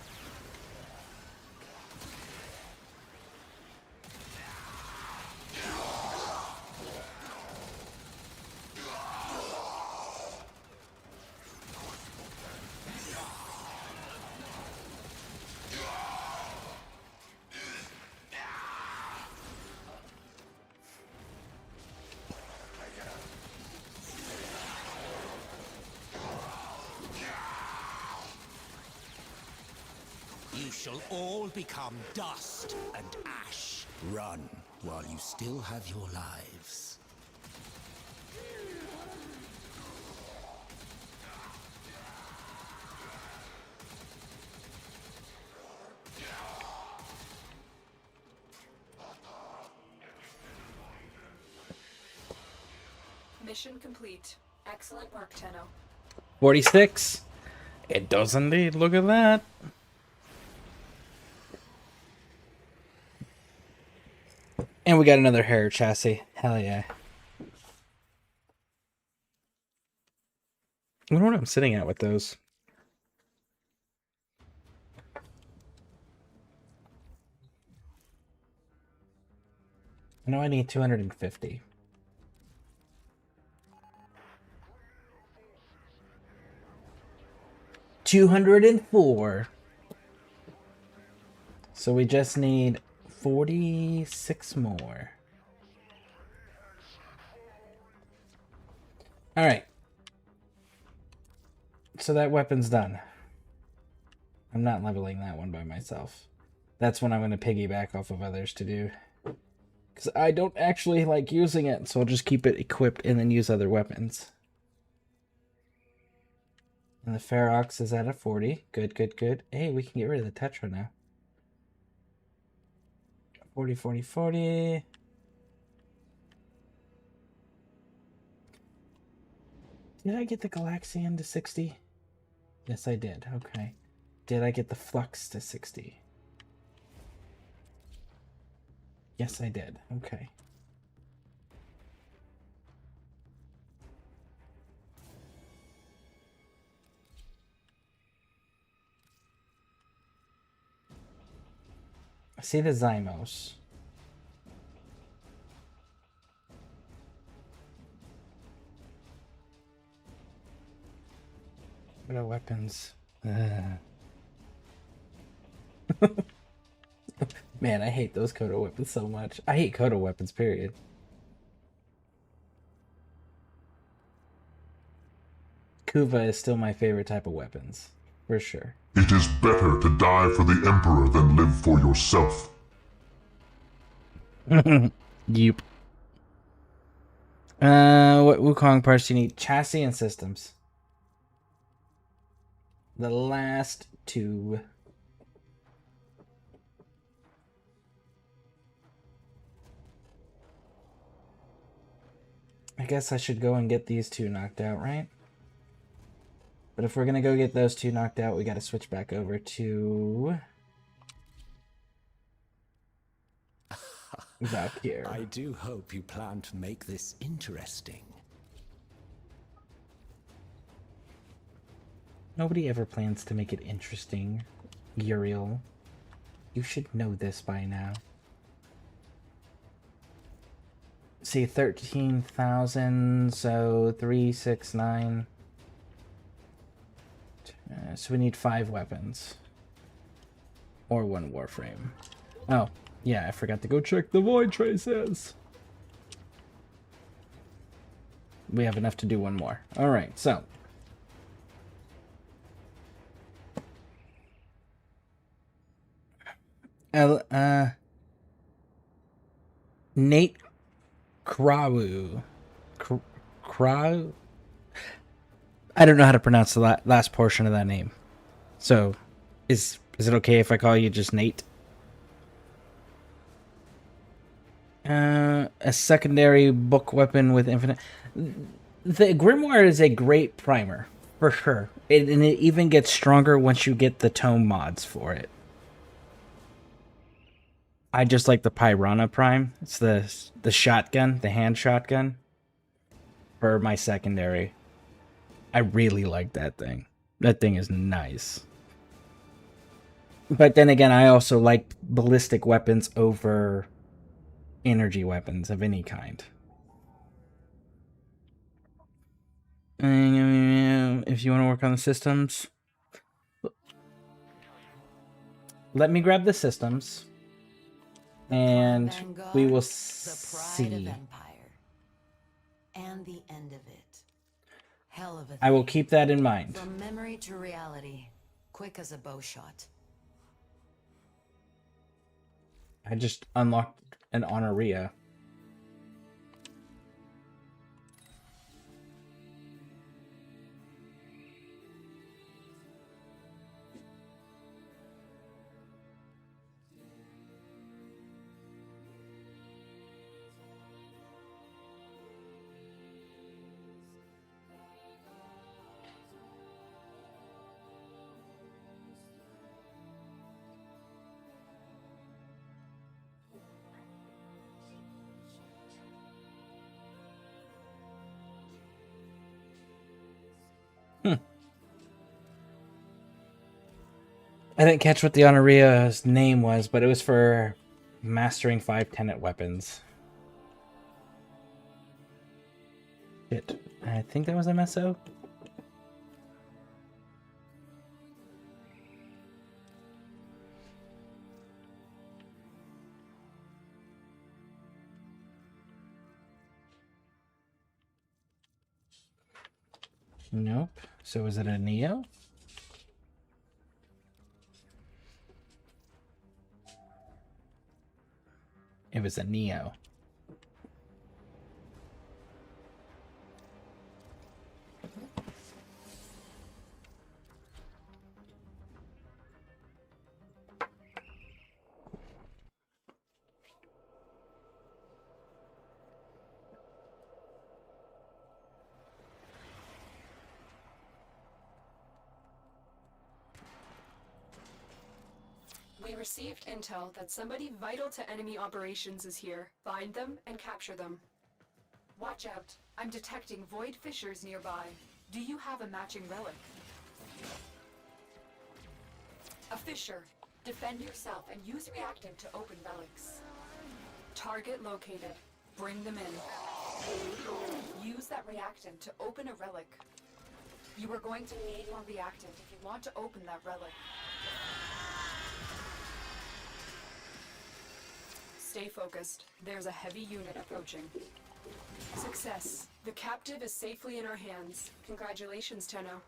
shall all become dust and ash. Run while you still have your lives. Mission complete. Excellent work, Tenno. 46. It does indeed. Look at that. And we got another hair chassis. Hell yeah. I wonder what I'm sitting at with those. I know I need 250. $204. So we just need 46 more. All right. So that weapon's done. I'm not leveling that one by myself. That's when I'm going to piggyback off of others to do. Because I don't actually like using it, so I'll just keep it equipped and then use other weapons. And the Ferox is at a 40. Good, good, good. Hey, we can get rid of the Tetra now. 40, 40, 40. Did I get the Galaxian to 60? Yes, I did. Okay. Did I get the Flux to 60? Yes, I did. Okay. I see the Zymos. What are weapons? Man, I hate those Kodo weapons so much. I hate Kodo weapons, period. Kuva is still my favorite type of weapons. For sure. It is better to die for the Emperor than live for yourself. Yep. What Wukong parts do you need? Chassis and systems. The last two. I guess I should go and get these two knocked out, right? But if we're gonna go get those two knocked out, we gotta switch back over to Valkyr. I do hope you plan to make this interesting. Nobody ever plans to make it interesting, Uriel. You should know this by now. See, 13,000, so 369. So we need 5 weapons. Or 1 Warframe. Oh, yeah, I forgot to go check the Void Traces. We have enough to do 1 more. Alright, so. Nate Krawu. Krawu? I don't know how to pronounce the last portion of that name. So, is it okay if I call you just Nate? A secondary book weapon with infinite... The Grimoire is a great primer, for sure. And it even gets stronger once you get the tome mods for it. I just like the Piranha Prime. It's the shotgun, the hand shotgun. For my secondary. I really like that thing. That thing is nice. But then again, I also like ballistic weapons over energy weapons of any kind. If you want to work on the systems, let me grab the systems, and Vanguard, we will the pride of see. Empire. And the end of it. Hell of a thing. I will keep that in mind. From memory to reality, quick as a bow shot. I just unlocked an Honoria. I didn't catch what the Honoria's name was, but it was for mastering 5 tenet weapons. Shit. I think that was MSO. Nope. So is it a Neo? It was a Neo. We received intel that somebody vital to enemy operations is here. Find them and capture them. Watch out. I'm detecting void fissures nearby. Do you have a matching relic? A fissure. Defend yourself and use reactant to open relics. Target located. Bring them in. Use that reactant to open a relic. You are going to need more reactant if you want to open that relic. Stay focused. There's a heavy unit approaching. Success. The captive is safely in our hands. Congratulations, Tenno.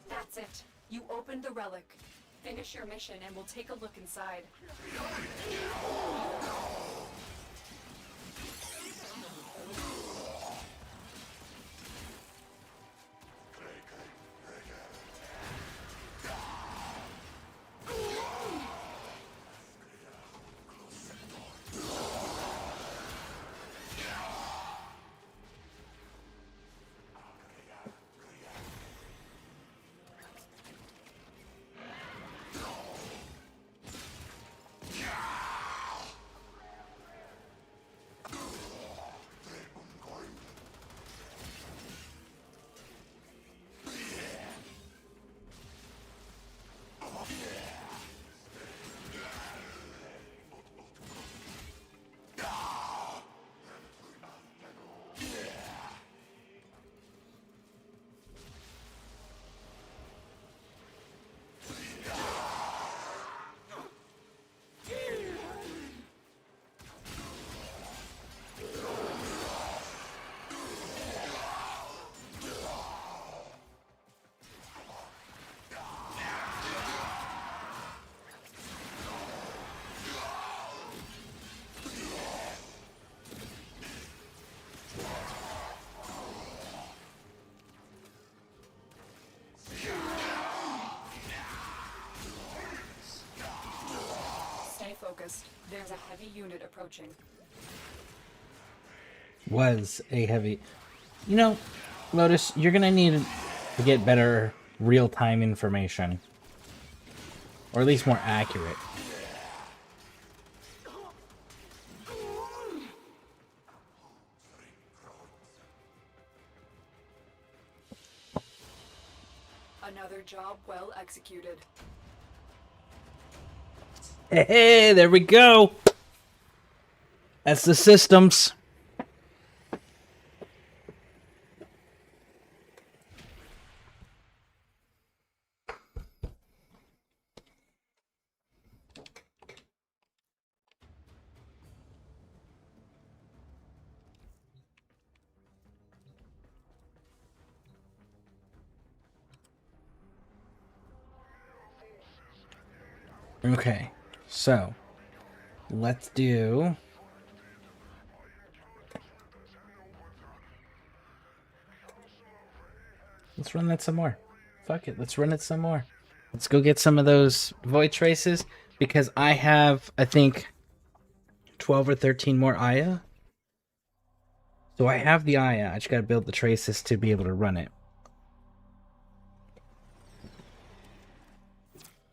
That's it. You opened the relic. Finish your mission and we'll take a look inside. Focused. There's a heavy unit approaching. Was a heavy. You know, Lotus, you're gonna need to get better real-time information. Or at least more accurate. Another Another job well executed. Hey, there we go. That's the systems. Okay, so let's do. Let's run that some more. Fuck it, let's run it some more. Let's go get some of those void traces because I have, I think, 12 or 13 more Aya. So I have the Aya. I just gotta build the traces to be able to run it.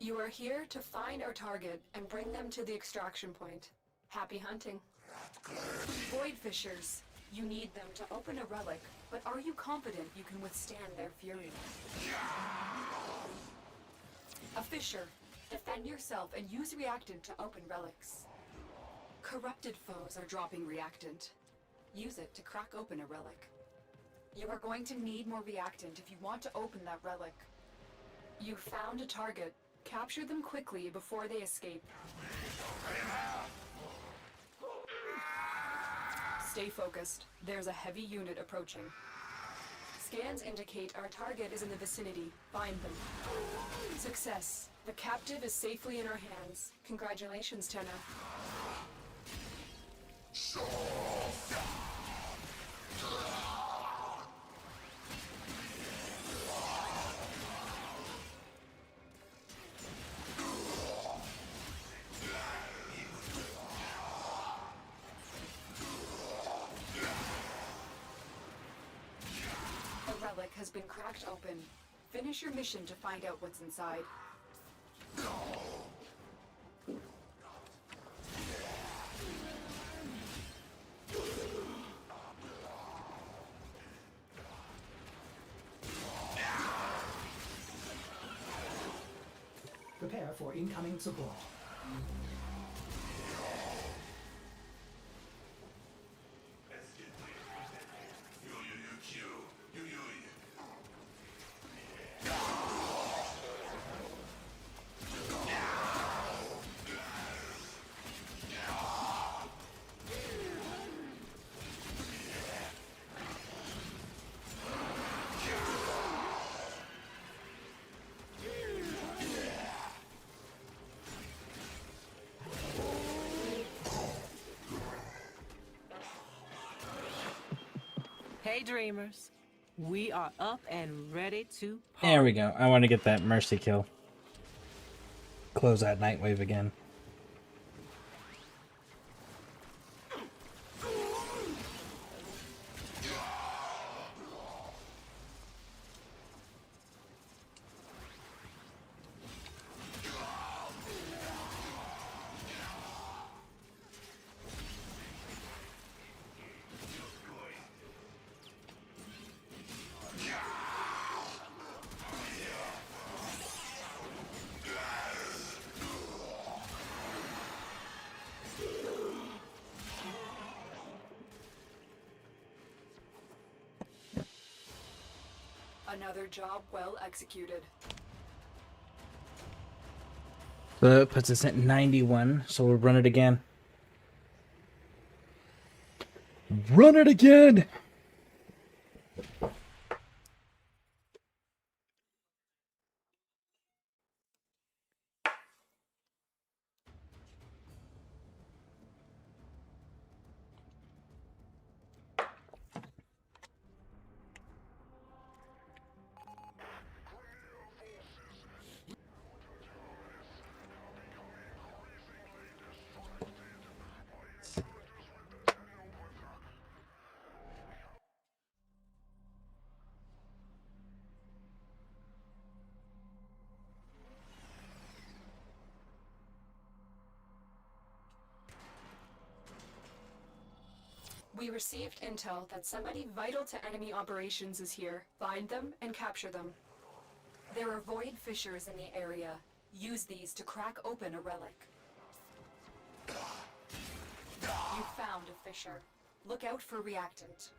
You are here to find our target and bring them to the extraction point. Happy hunting. Void Fishers. You need them to open a relic, but are you confident you can withstand their fury? A Fisher. Defend yourself and use reactant to open relics. Corrupted foes are dropping reactant. Use it to crack open a relic. You are going to need more reactant if you want to open that relic. You found a target. Capture them quickly before they escape. Stay focused. There's a heavy unit approaching. Scans indicate our target is in the vicinity. Find them. Success. The captive is safely in our hands. Congratulations, Tenno. The relic has been cracked open. Finish your mission to find out what's inside. Prepare for incoming support. Hey, dreamers. We are up and ready to party. There we go. I want to get that mercy kill. Close that Nightwave again. Another job well executed. So that puts us at 91, so we'll run it again. Run it again! We received intel that somebody vital to enemy operations is here. Find them and capture them. There are void fissures in the area. Use these to crack open a relic. You found a fissure. Look out for reactant.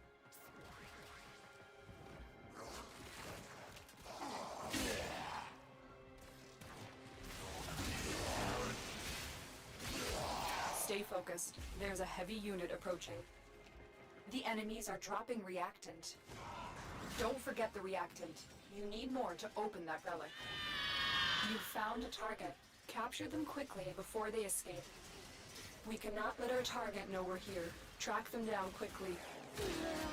Stay focused. There's a heavy unit approaching. The enemies are dropping reactant. Don't forget the reactant. You need more to open that relic. You've found a target. Capture them quickly before they escape. We cannot let our target know we're here. Track them down quickly.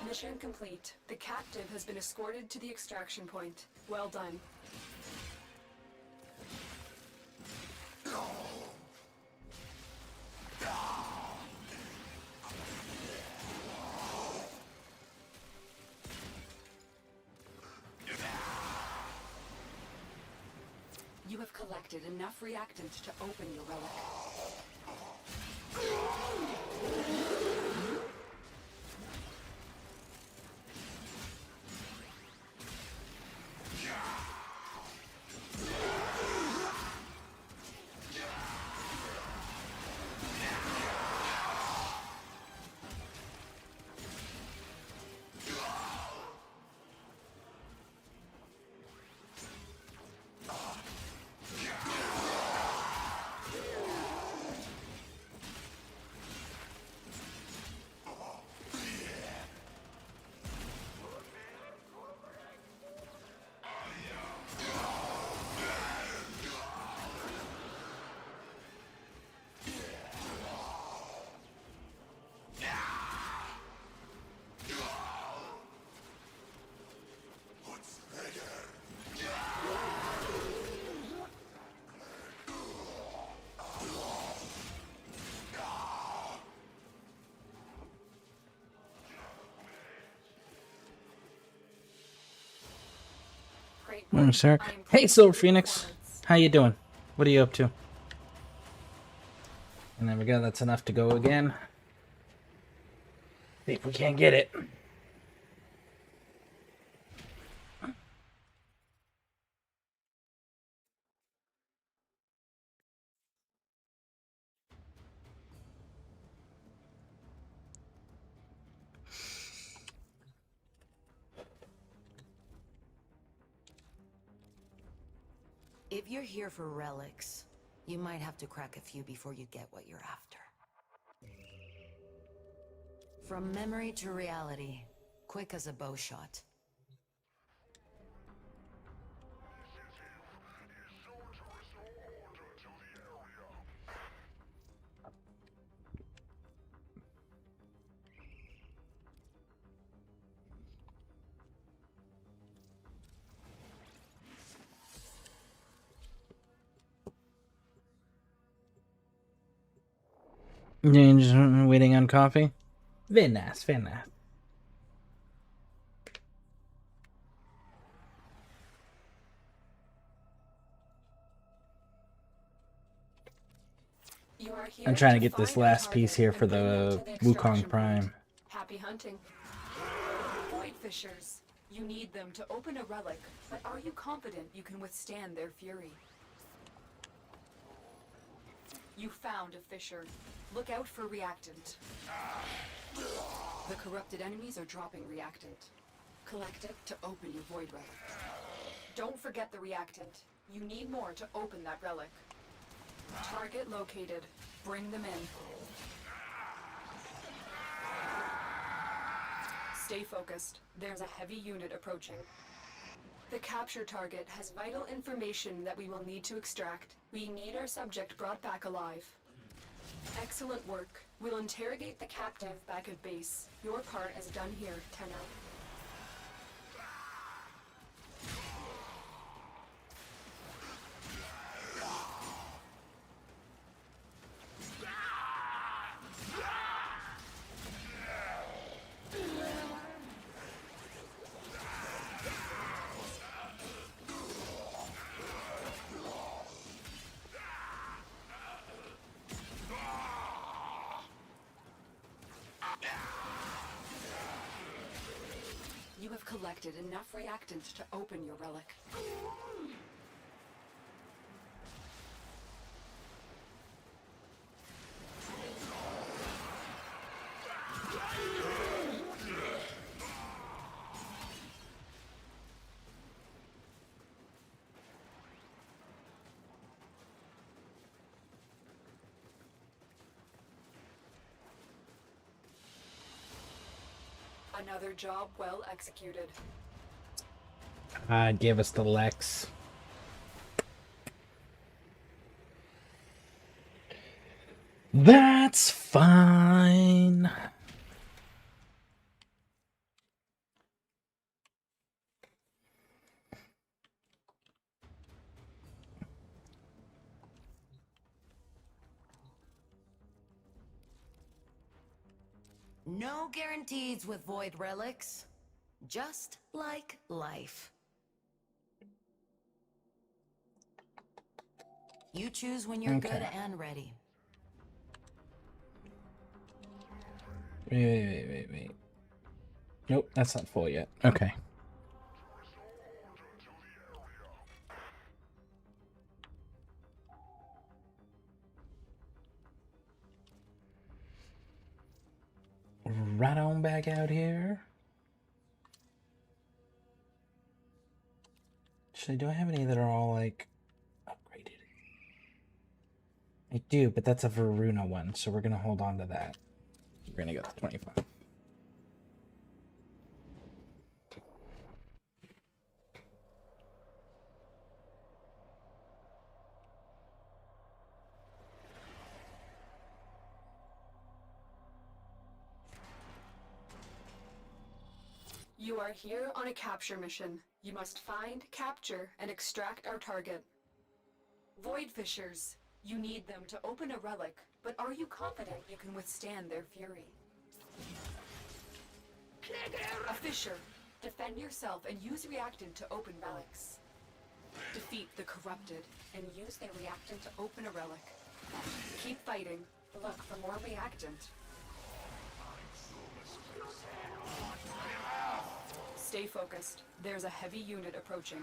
Mission complete. The captive has been escorted to the extraction point. Well done. You have collected enough reactant to open your relic. Great work. Sir. I am Hey, pleased Silver with your Phoenix. performance. How you doing? What are you up to? And there we go. That's enough to go again. See if we can't get it. If you're here for relics, you might have to crack a few before you get what you're after. From memory to reality, quick as a bow shot. You're just waiting on coffee? Very nice, very nice. You are here I'm trying to get find this your last piece target here and for bring them the to the Wukong extraction Prime. point. Happy hunting. Void fissures. You need them to open a relic, but are you confident you can withstand their fury? You found a fissure. Look out for reactant. The corrupted enemies are dropping reactant. Collect it to open your void relic. Don't forget the reactant. You need more to open that relic. Target located. Bring them in. Stay focused. There's a heavy unit approaching. The capture target has vital information that we will need to extract. We need our subject brought back alive. Excellent work. We'll interrogate the captive back at base. Your part is done here, Tenno. You have collected enough reactant to open your relic. Another job well executed. Give us the Lex. That's fine. No guarantees with void relics. Just like life. You choose when you're Okay. good and ready. Wait. Nope, that's not full yet. Okay. Right on back out here. Actually, do I have any that are all like upgraded? I do, but that's a Varuna one, so we're gonna hold on to that. We're gonna go to 25. You are here on a capture mission. You must find, capture, and extract our target. Void Fishers. You need them to open a relic, but are you confident you can withstand their fury? A Fisher. Defend yourself and use reactant to open relics. Defeat the corrupted and use their reactant to open a relic. Keep fighting. Look for more reactant. Stay focused. There's a heavy unit approaching.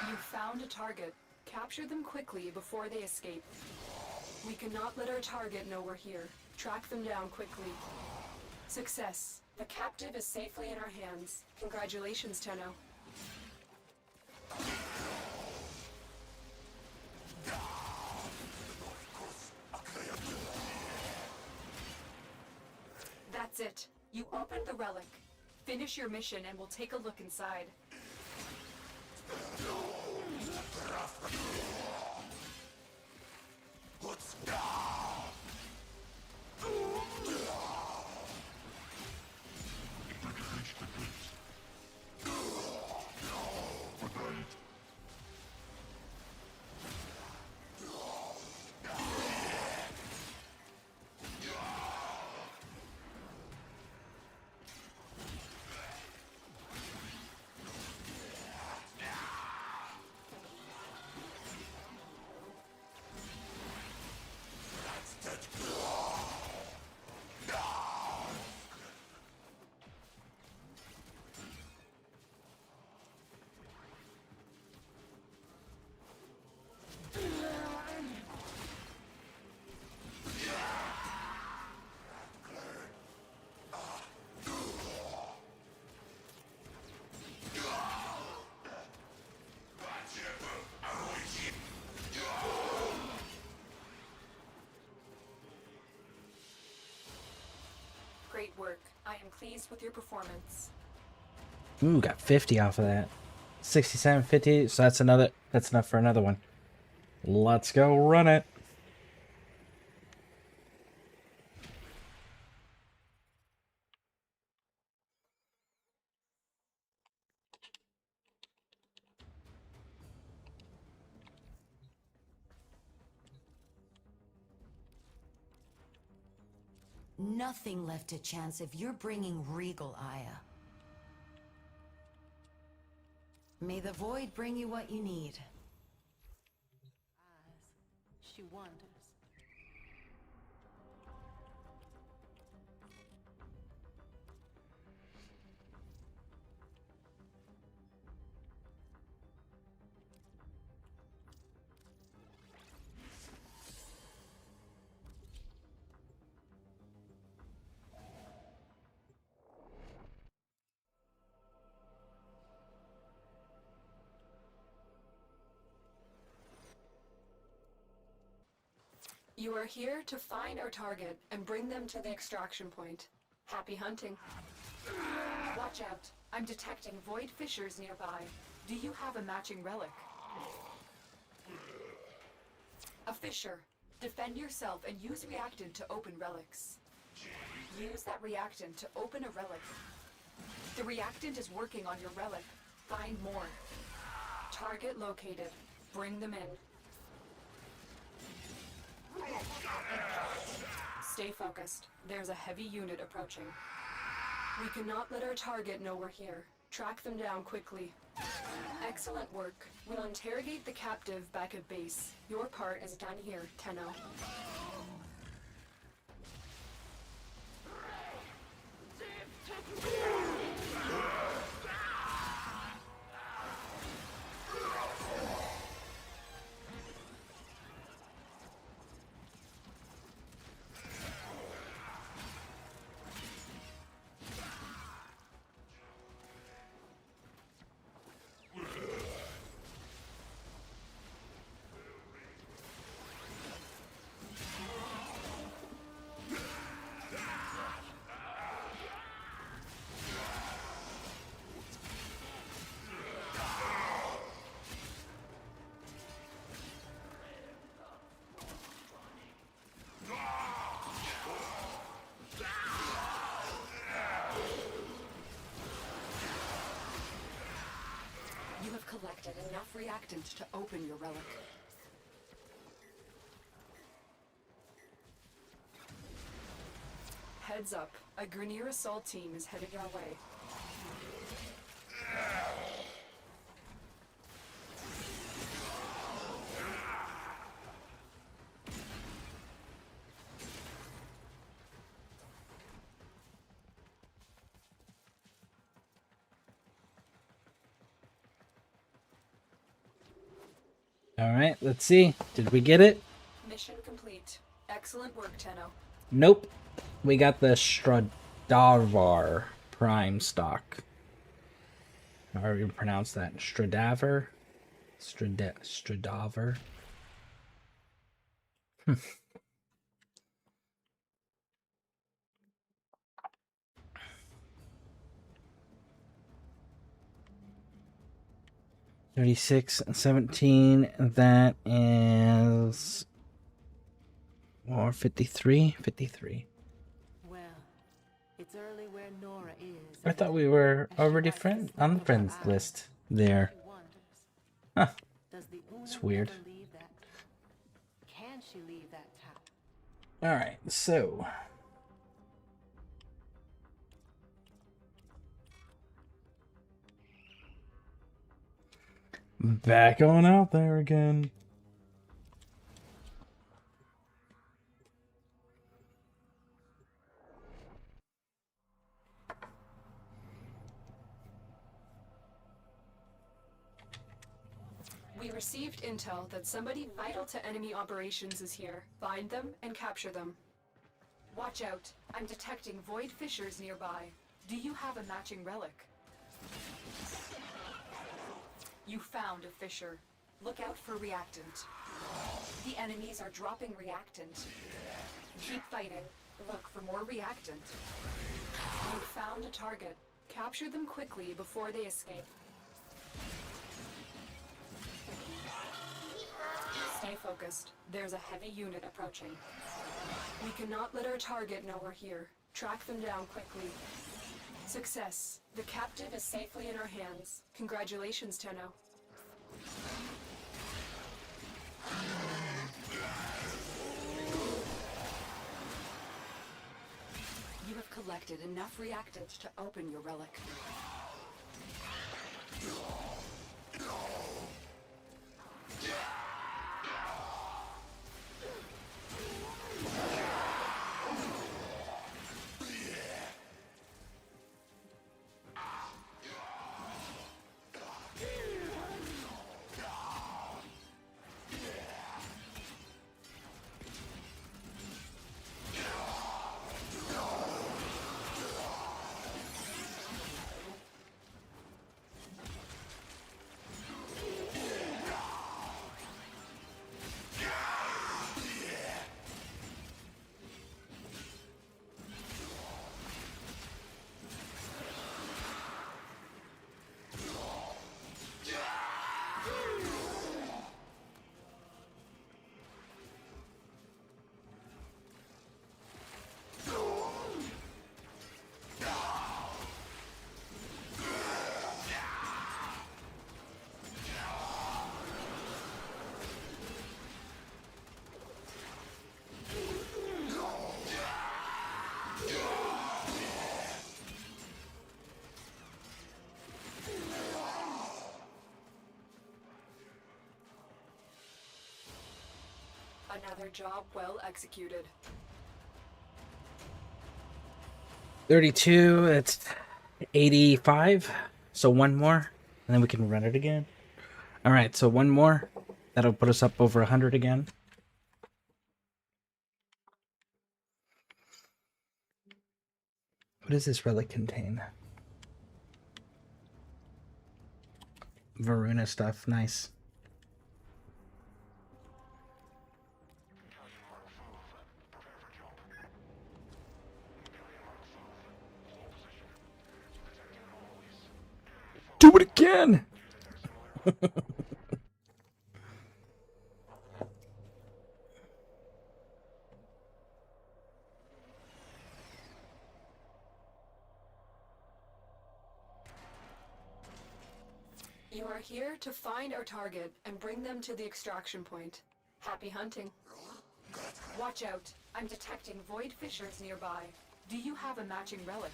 You found a target. Capture them quickly before they escape. We cannot let our target know we're here. Track them down quickly. Success. The captive is safely in our hands. Congratulations, Tenno. That's it. You opened the relic. Finish your mission and we'll take a look inside. Let's go! Great work. I am pleased with your performance. Ooh, got 50 off of that. 67, 50. So that's another. That's enough for another one. Let's go run it. Nothing left to chance if you're bringing Regal Aya. May the void bring you what you need. Eyes. She wonders. You are here to find our target and bring them to the extraction point. Happy hunting. Watch out. I'm detecting void fissures nearby. Do you have a matching relic? A fissure. Defend yourself and use reactant to open relics. Use that reactant to open a relic. The reactant is working on your relic. Find more. Target located. Bring them in. Stay focused. There's a heavy unit approaching. We cannot let our target know we're here. Track them down quickly. Excellent work. We'll interrogate the captive back at base. Your part is done here, Tenno. You have collected enough reactant to open your relic. Heads up, a Grineer assault team is headed your way. All right, let's see. Did we get it? Mission complete. Excellent work, Tenno. Nope. We got the Stradavar Prime stock. However you pronounce that. Stradavar? Stradavar? 36 and 17. That is... Or 53? 53. Well, it's early where Nora is. I thought we were already on the friends list there. Huh. It's weird. Can she leave that town? Alright, so... Back on out there again. We received intel that somebody vital to enemy operations is here. Find them and capture them. Watch out. I'm detecting void fissures nearby. Do you have a matching relic? You found a fissure. Look out for reactant. The enemies are dropping reactant. Keep fighting. Look for more reactant. You found a target. Capture them quickly before they escape. Stay focused. There's a heavy unit approaching. We cannot let our target know we're here. Track them down quickly. Success. The captive is safely in our hands. Congratulations, Tenno. You have collected enough reactant to open your relic. Another job well executed. 32, it's 85. So one more, and then we can run it again. All right, so one more. That'll put us up over 100 again. What does this relic contain? Varuna stuff, nice. Do it again! You are here to find our target and bring them to the extraction point. Happy hunting. Watch out. I'm detecting void fissures nearby. Do you have a matching relic?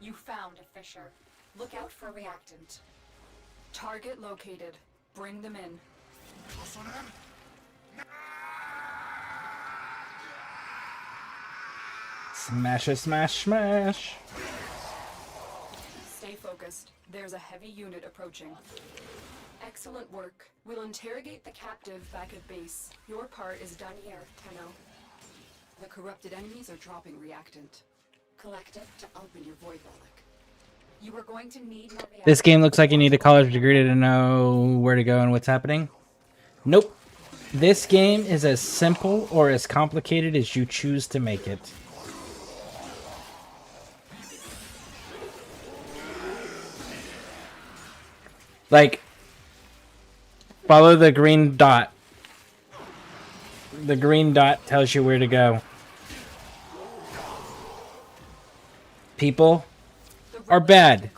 You found a fissure. Look out for reactant. Target located. Bring them in. Smash it, smash, smash! Stay focused. There's a heavy unit approaching. Excellent work. We'll interrogate the captive back at base. Your part is done here, Tenno. The corrupted enemies are dropping reactant. Collect it to open your void relic. You are going to need more reactant. This game looks like you need a college degree to know where to go and what's happening. Nope. This game is as simple or as complicated as you choose to make it. Like, follow the green dot. The green dot tells you where to go. People are bad.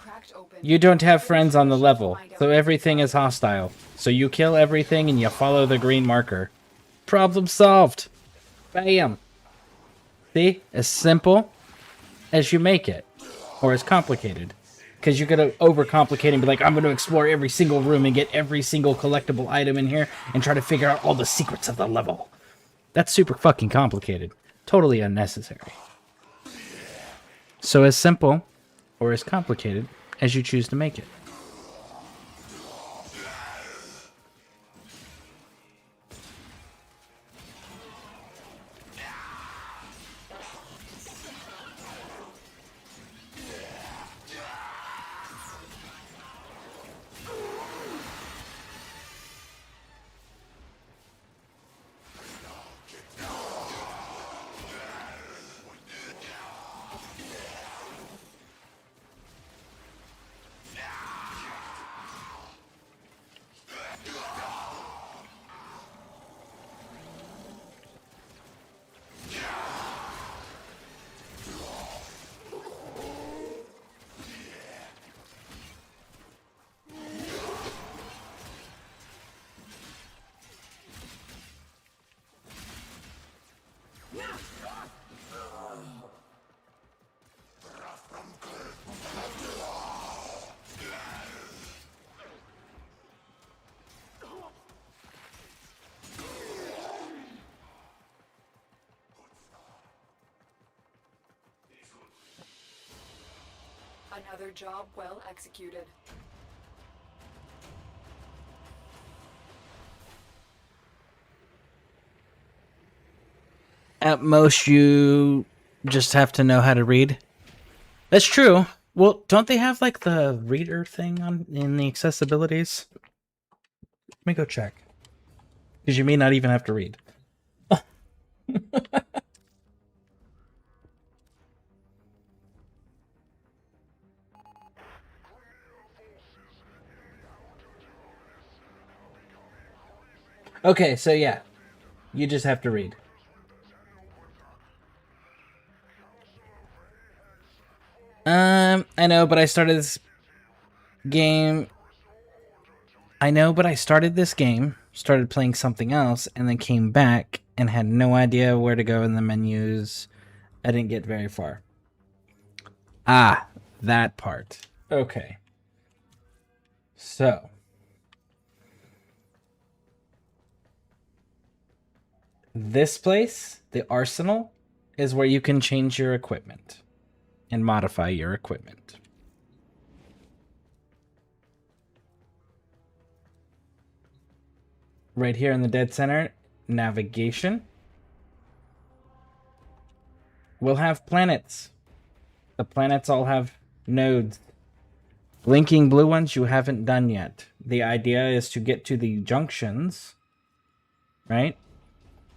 You don't have friends on the level, so everything is hostile. So you kill everything and you follow the green marker. Problem solved. Bam. See? As simple as you make it. Or as complicated. Because you're going to overcomplicate and be like, I'm going to explore every single room and get every single collectible item in here and try to figure out all the secrets of the level. That's super fucking complicated. Totally unnecessary. So as simple or as complicated as you choose to make it. Another job well executed. At most, you just have to know how to read. That's true. Well, don't they have like the reader thing on in the accessibilities? Let me go check. Because you may not even have to read. Okay, so yeah. You just have to read. I know, but I started this game. Started playing something else, and then came back and had no idea where to go in the menus. I didn't get very far. Ah, that part. Okay. So. This place, the arsenal, is where you can change your equipment and modify your equipment. Right here in the dead center, navigation. We'll have planets. The planets all have nodes. Blinking blue ones you haven't done yet. The idea is to get to the junctions, right?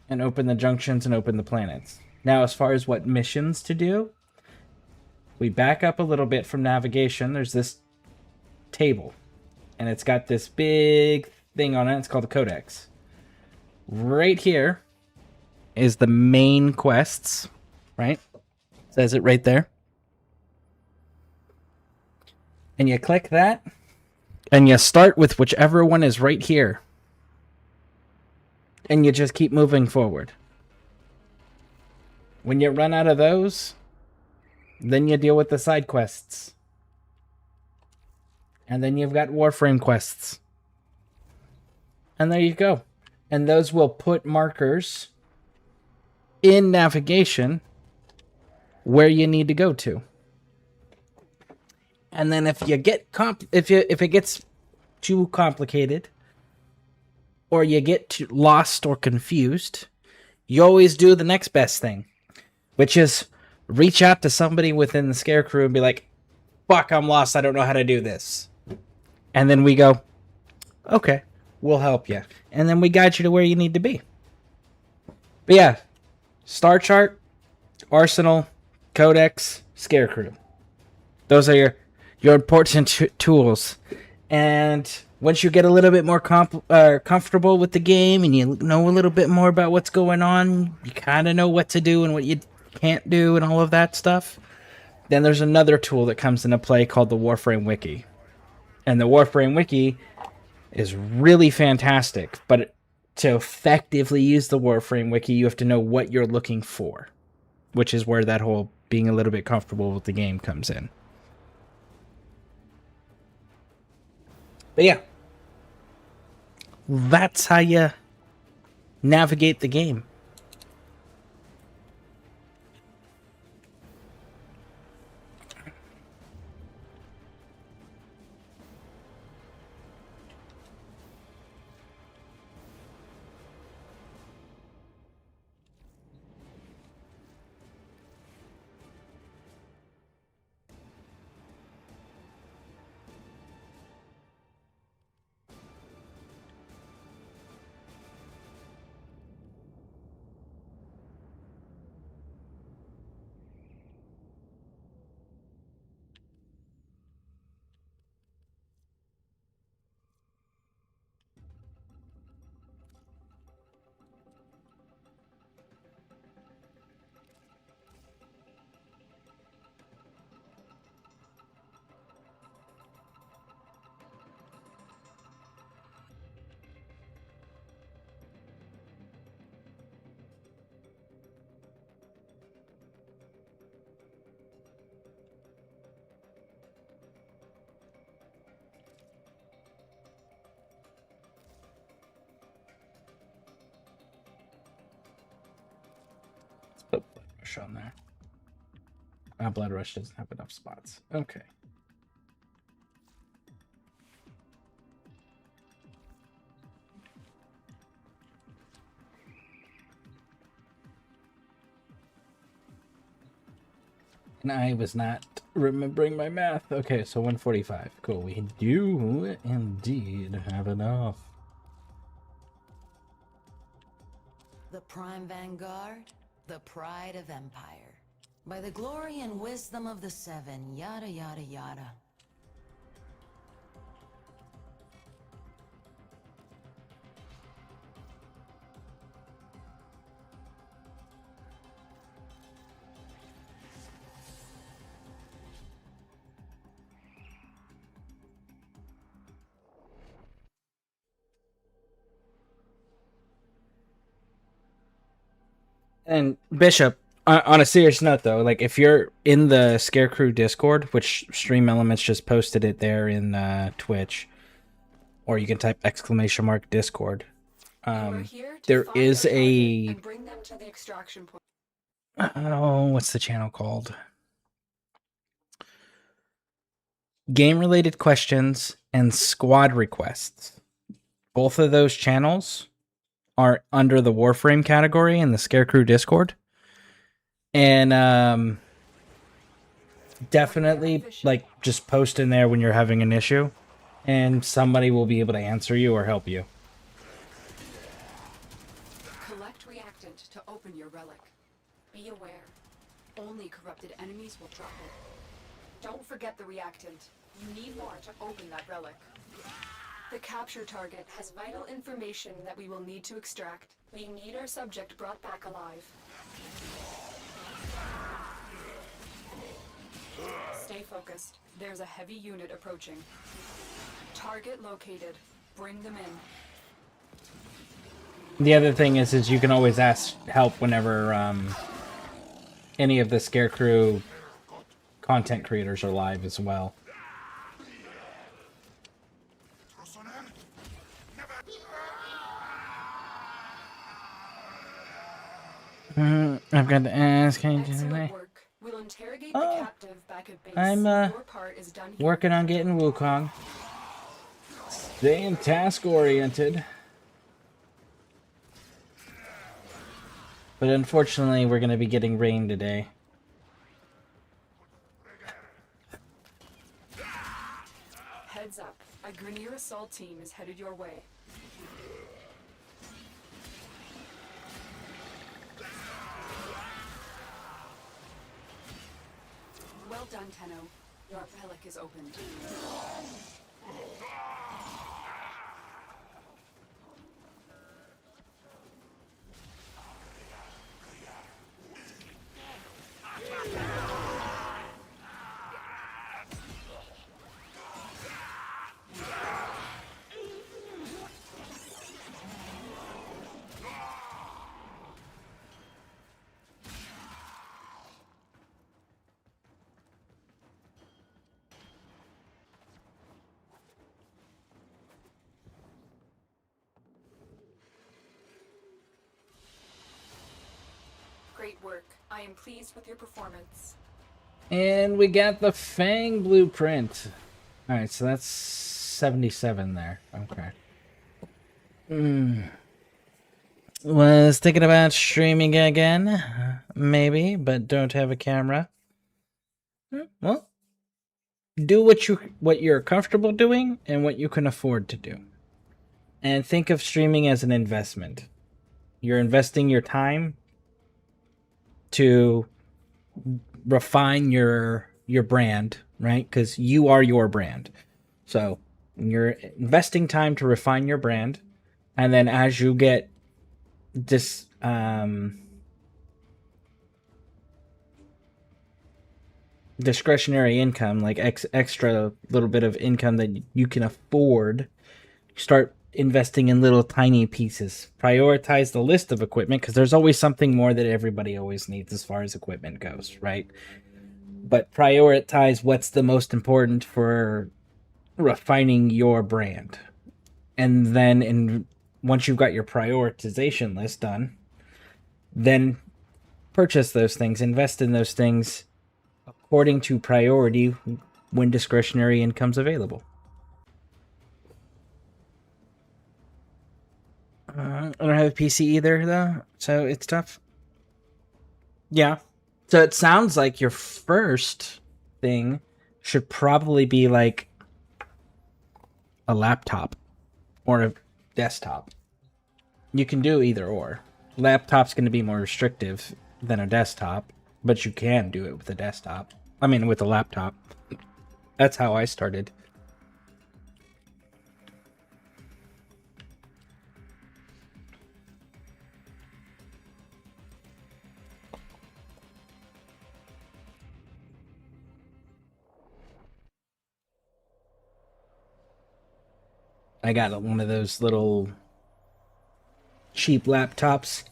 And open the junctions and open the planets. Now, as far as what missions to do, we back up a little bit from navigation. There's this table, and it's got this big thing on it. It's called the Codex. Right here is the main quests, right? Says it right there. And you click that, and you start with whichever one is right here. And you just keep moving forward. When you run out of those, then you deal with the side quests. And then you've got Warframe quests. And there you go. And those will put markers in navigation where you need to go to. And then if you get if it gets too complicated, or you get too lost or confused, you always do the next best thing, which is reach out to somebody within the ScareCrew and be like, "Fuck, I'm lost. I don't know how to do this." And then we go, "Okay, we'll help you." And then we guide you to where you need to be. But yeah, star chart, arsenal, codex, ScareCrew. Those are your important tools. And once you get a little bit more comfortable with the game and you know a little bit more about what's going on, you kind of know what to do and what you can't do and all of that stuff, then there's another tool that comes into play called the Warframe Wiki. And the Warframe Wiki is really fantastic, but to effectively use the Warframe Wiki, you have to know what you're looking for, which is where that whole being a little bit comfortable with the game comes in. But yeah, that's how you navigate the game. Put Blood Rush on there. Blood Rush doesn't have enough spots. Okay. And I was not remembering my math. Okay, so 145. Cool. We do indeed have enough. The Prime Vanguard, the pride of Empire. By the glory and wisdom of the Seven, yada yada yada. And Bishop, on a serious note though, like if you're in the ScareCrew Discord, which Stream Elements just posted it there in Twitch, or you can type !Discord. We're here to there find is our target a and bring them to the extraction point. oh, what's the channel called? Game related questions and squad requests. Both of those channels are under the Warframe category in the ScareCrew Discord. And definitely like just post in there when you're having an issue and somebody will be able to answer you or help you. Collect reactant to open your relic. Be aware, only corrupted enemies will drop it. Don't forget the reactant. You need more to open that relic. The capture target has vital information that we will need to extract. We need our subject brought back alive. Stay focused. There's a heavy unit approaching. Target located. Bring them in. The other thing is you can always ask help whenever any of the ScareCrew content creators are live as well. I've got to ask. Can you do Excellent that? work. We'll interrogate Oh, the captive back at base. I'm Your part is done here. working on getting Wukong. Staying task oriented. But unfortunately, we're going to be getting rain today. Heads up. A Grineer assault team is headed your way. Well done, Tenno. Your relic is opened. Great work. I am pleased with your performance. And we got the Fang blueprint. Alright, so that's 77 there. Okay. Was thinking about streaming again. Maybe, but don't have a camera. Well, do what you're comfortable doing and what you can afford to do. And think of streaming as an investment. You're investing your time to refine your brand, right? Because you are your brand. So you're investing time to refine your brand, and then as you get this discretionary income, like extra little bit of income that you can afford, start investing in little tiny pieces. Prioritize the list of equipment because there's always something more that everybody always needs as far as equipment goes, right? But prioritize what's the most important for refining your brand. And then once you've got your prioritization list done, then purchase those things, invest in those things according to priority when discretionary income's available. I don't have a PC either, though, so it's tough. Yeah. So it sounds like your first thing should probably be like a laptop or a desktop. You can do either or. Laptop's going to be more restrictive than a desktop, but you can do it with a desktop. I mean, with a laptop. That's how I started. I got one of those little cheap laptops.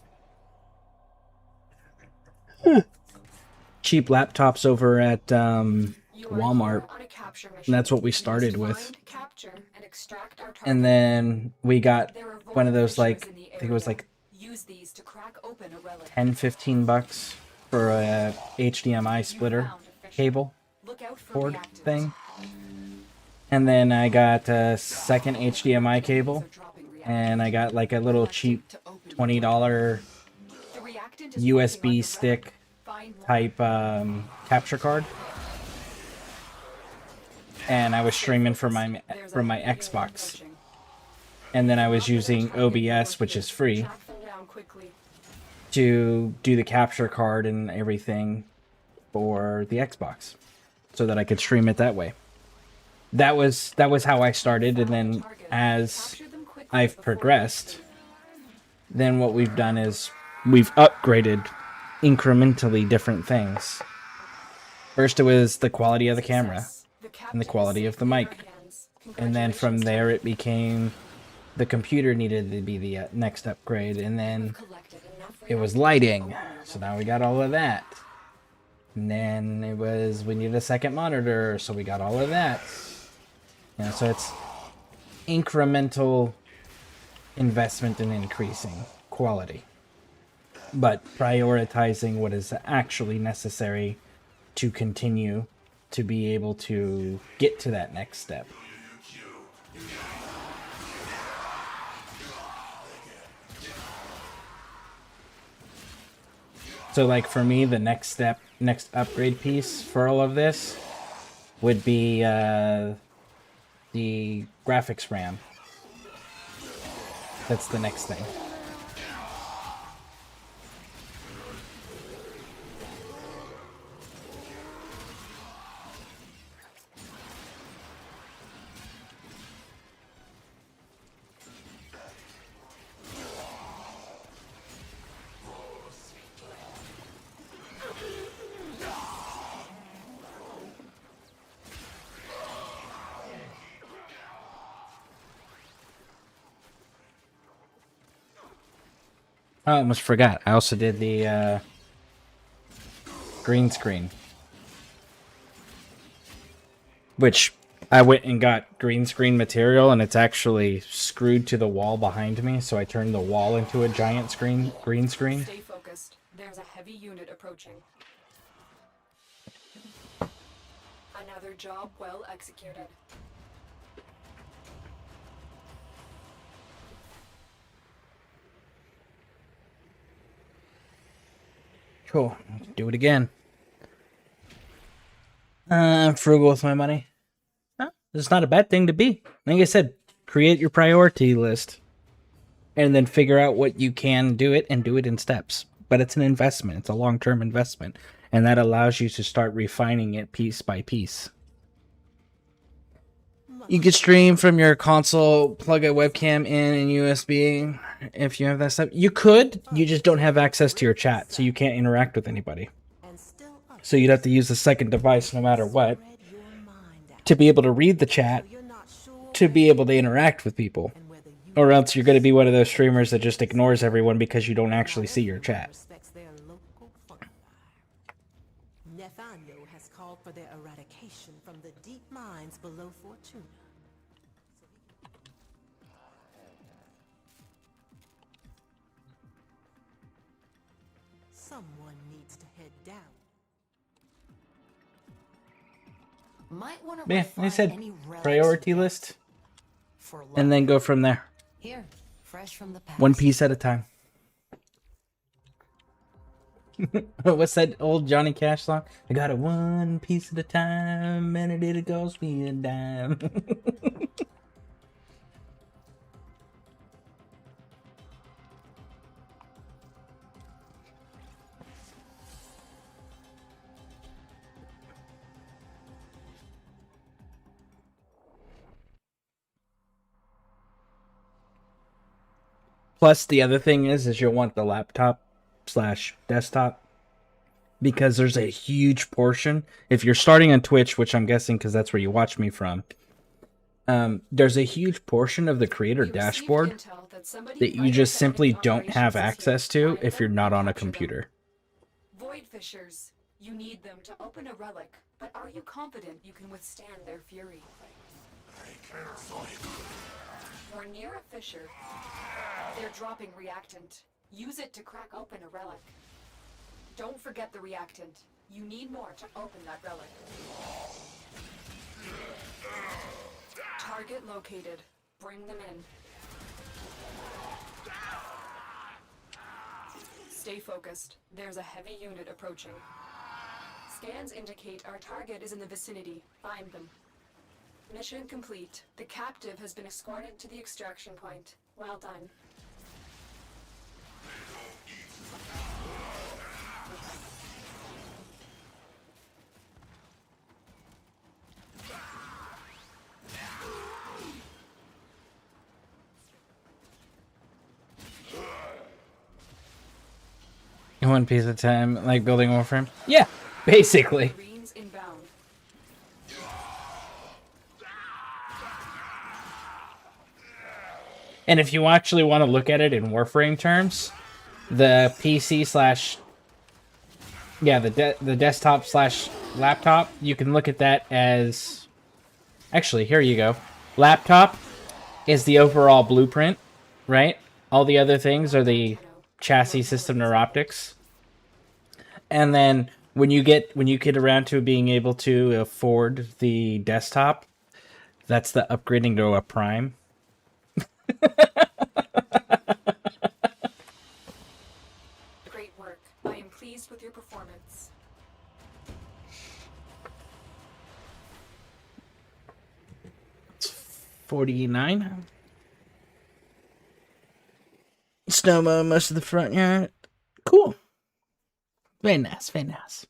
Cheap laptops over at You You are Walmart. here on a capture mission. And that's what we Use started with. find, capture, and extract our target. And then we got There are one of those, fissures like, in the I think it was area. like Use these to crack open a relic. 10, 15 bucks for a HDMI splitter Found a fissure. cable Look out for cord reactants. thing. And then I got a second HDMI cable. And I got like a little cheap $20 The reactant is USB working on stick the relic. Find one. type capture card. And I was streaming from my There's a Xbox. approaching. And then I was using OBS, which is free, Track them down quickly. to do the capture card and everything for the Xbox, so that I could stream it that way. That was how I started, and then as Capture them quickly I've before progressed, then what we've done is we've upgraded incrementally different things. First it was the quality of the camera and the quality of the mic, and then from there it became the computer needed to be the next upgrade, and then it was lighting, so now we got all of that. And then it was, we needed a second monitor, so we got all of that. You know, so it's incremental investment in increasing quality, but prioritizing what is actually necessary to continue to be able to get to that next step. So like for me, the next upgrade piece for all of this would be the graphics RAM. That's the next thing. I almost forgot. I also did the green screen, which I went and got green screen material, and it's actually screwed to the wall behind me, so I turned the wall into a giant green screen. Stay focused. There's a heavy unit approaching. Another job well executed. Cool. Do it again. I'm frugal with my money. Huh? It's not a bad thing to be. Like I said, create your priority list and then figure out what you can do it and do it in steps. But it's an investment. It's a long-term investment. And that allows you to start refining it piece by piece. You could stream from your console, plug a webcam in USB if you have that stuff. You could, you just don't have access to your chat, so you can't interact with anybody. So you'd have to use a second device no matter what to be able to read the chat, to be able to interact with people. Or else you're going to be one of those streamers that just ignores everyone because you don't actually see your chat. Nathaniel has called for their eradication from the deep mines below Fortuna. Someone needs to head down. Might want to Yeah, like I said, priority list, for and then go from there. here, fresh from the past. One piece at a time. What's that old Johnny Cash song? I got it one piece at a time, and it goes me a dime. Plus, the other thing is you'll want the laptop / desktop, because there's a huge portion. If you're starting on Twitch, which I'm guessing because that's where you watch me from, there's a huge portion of the creator dashboard that you just simply don't have access to if you're not on a computer. Void fissures. You need them to open a relic, but are you confident you can withstand their fury? You're near a fissure. They're dropping reactant. Use it to crack open a relic. Don't forget the reactant. You need more to open that relic. Target located. Bring them in. Stay focused. There's a heavy unit approaching. Scans indicate our target is in the vicinity. Find them. Mission complete. The captive has been escorted to the extraction point. Well done. One piece at a time, like building Warframe? Yeah, basically. Marines inbound. And if you actually want to look at it in Warframe terms, the PC slash... Yeah, the desktop slash laptop, you can look at that as... Actually, here you go. Laptop is the overall blueprint, right? All the other things are the chassis system neuroptics. And then when you get around to being able to afford the desktop, that's the upgrading to a Prime. Great work. I am pleased with your performance. It's 49. Snow mode most of the front yard. Cool. Very nice, very nice.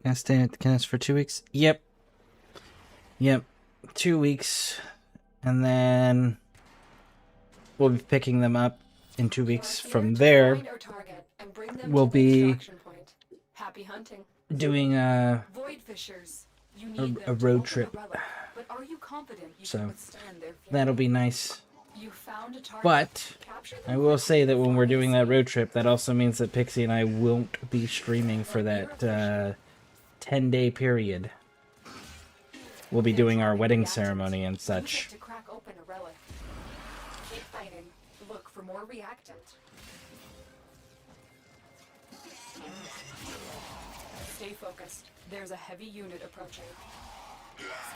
Gonna stay at the Kenneth for 2 weeks? Yep. 2 weeks. And then we'll be picking them up in 2 weeks. From there, we'll be Happy hunting. doing a Void fishers. You need them to road open trip. relic, but are you confident you So, can withstand their fury? that'll be nice. You found a target. But Capture them I will quickly say that when before we're they doing that escape. road trip, that also means that Pixie and I won't be streaming for that 10-day period. We'll be doing our wedding ceremony and Use it such. to crack open a relic. Keep fighting. Look for more reactant. Stay focused. There's a heavy unit approaching.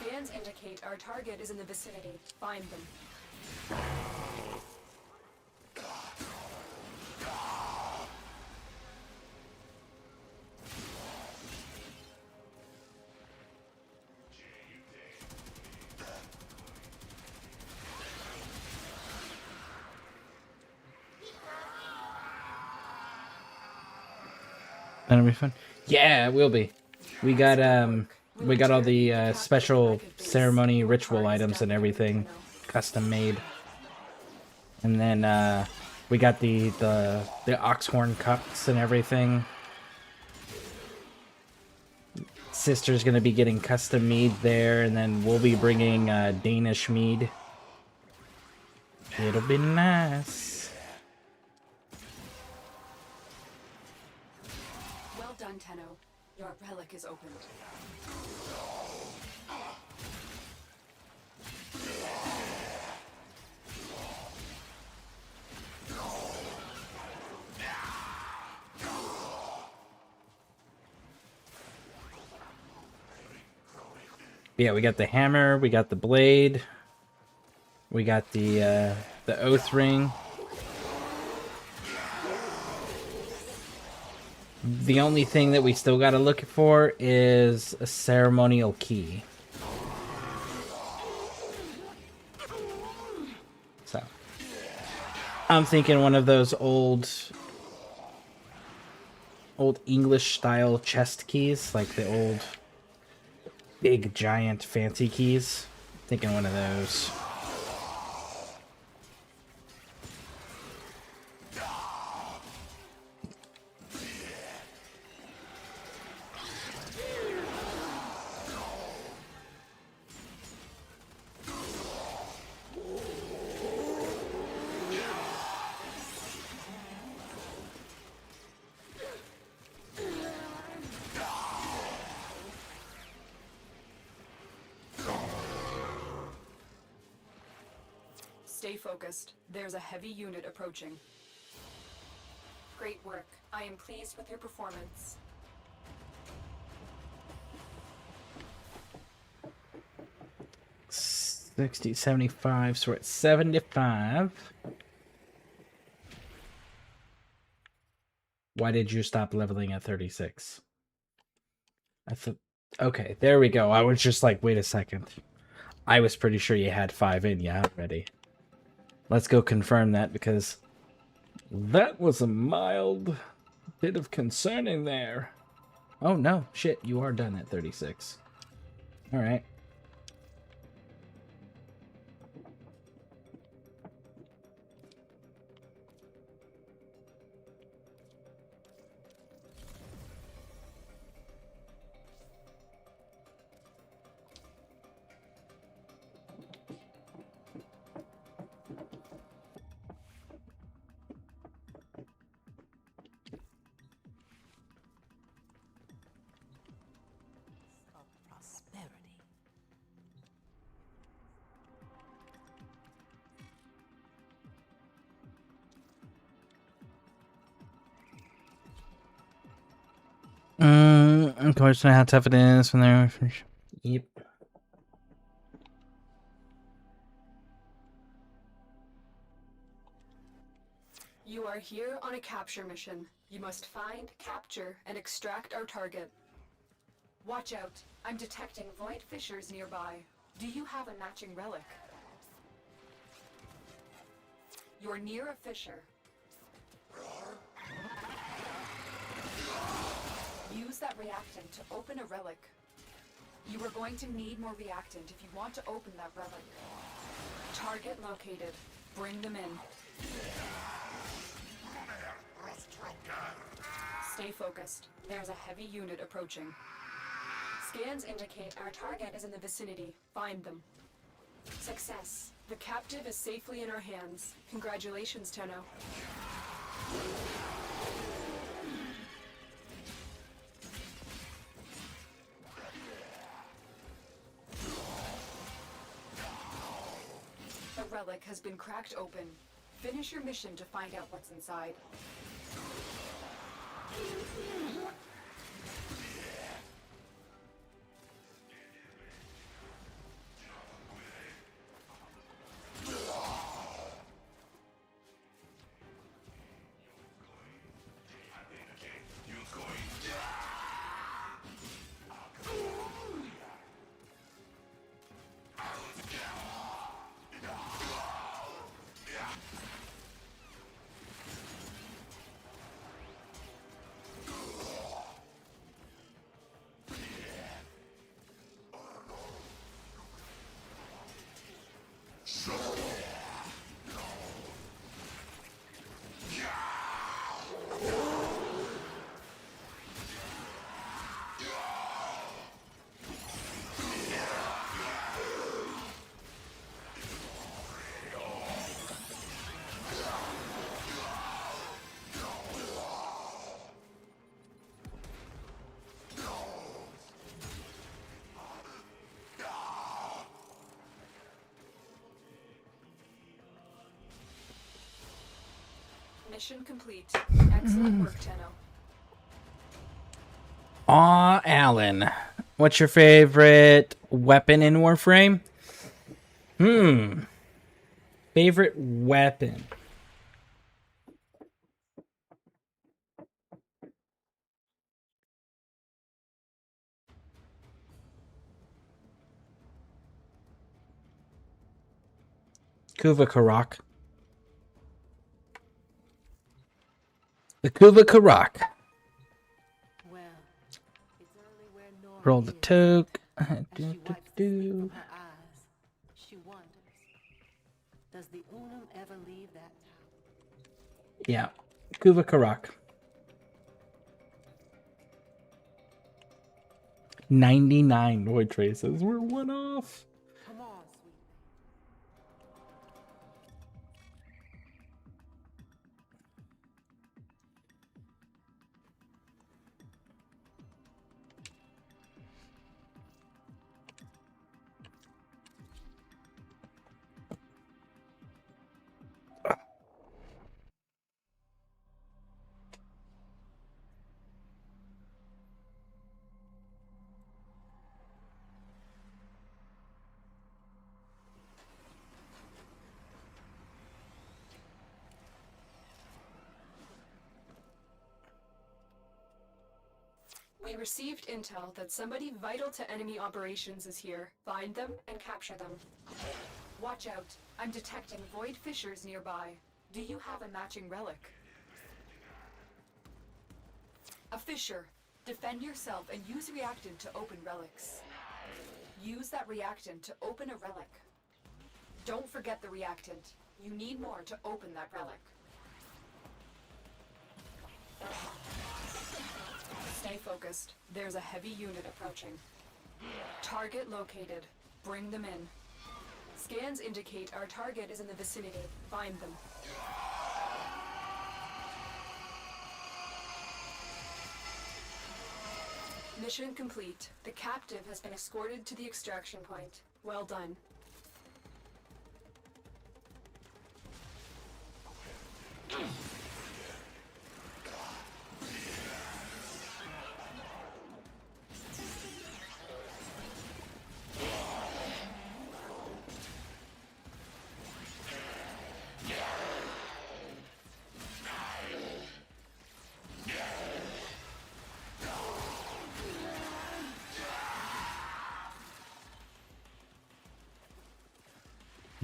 Scans indicate our target is in the vicinity. Find them. That'll be fun. Yeah, it will be. We got all the special ceremony ritual items and everything custom made. And then we got the oxhorn cups and everything. Sister's gonna be getting custom mead there, and then we'll be bringing Danish mead. It'll be nice. Well done, Tenno. Your relic is opened. Yeah, we got the hammer, we got the blade, we got the oath ring. The only thing that we still got to look for is a ceremonial key. So, I'm thinking one of those old English style chest keys, like the old big giant fancy keys. Thinking one of those. Stay focused. There's a heavy unit approaching. Great work. I am pleased with your performance. $60, $75, so we're at $75. Why did you stop leveling at 36? I thought, okay, there we go. I was just like, wait a second. I was pretty sure you had 5 in you already. Let's go confirm that, because that was a mild bit of concerning there. Oh no, shit, you are done at 36. Alright. Prosperity. Of course, I know how tough it is when they're... Yep. You are here on a capture mission. You must find, capture, and extract our target. Watch out. I'm detecting void fissures nearby. Do you have a matching relic? You're near a fissure. Use that reactant to open a relic. You are going to need more reactant if you want to open that relic. Target located. Bring them in. Stay focused. There's a heavy unit approaching. Scans indicate our target is in the vicinity. Find them. Success. The captive is safely in our hands. Congratulations, Tenno. The relic has been cracked open. Finish your mission to find out what's inside. Mission complete. Excellent work, Tenno. Aw, Alan. What's your favorite weapon in Warframe? Favorite weapon. Kuva Karak. The Kuva Karak. Well, it's early where Nora Roll the is. toke. As she wipes the sleep from her eyes, she wonders, does the Unum ever leave that tower? Yeah. Kuva Karak. 99 void traces. We're one off. Come on, sweet. We received intel that somebody vital to enemy operations is here. Find them and capture them. Watch out. I'm detecting void fissures nearby. Do you have a matching relic? A fissure. Defend yourself and use reactant to open relics. Use that reactant to open a relic. Don't forget the reactant. You need more to open that relic. Stay focused. There's a heavy unit approaching. Target located. Bring them in. Scans indicate our target is in the vicinity. Find them. Mission complete. The captive has been escorted to the extraction point. Well done.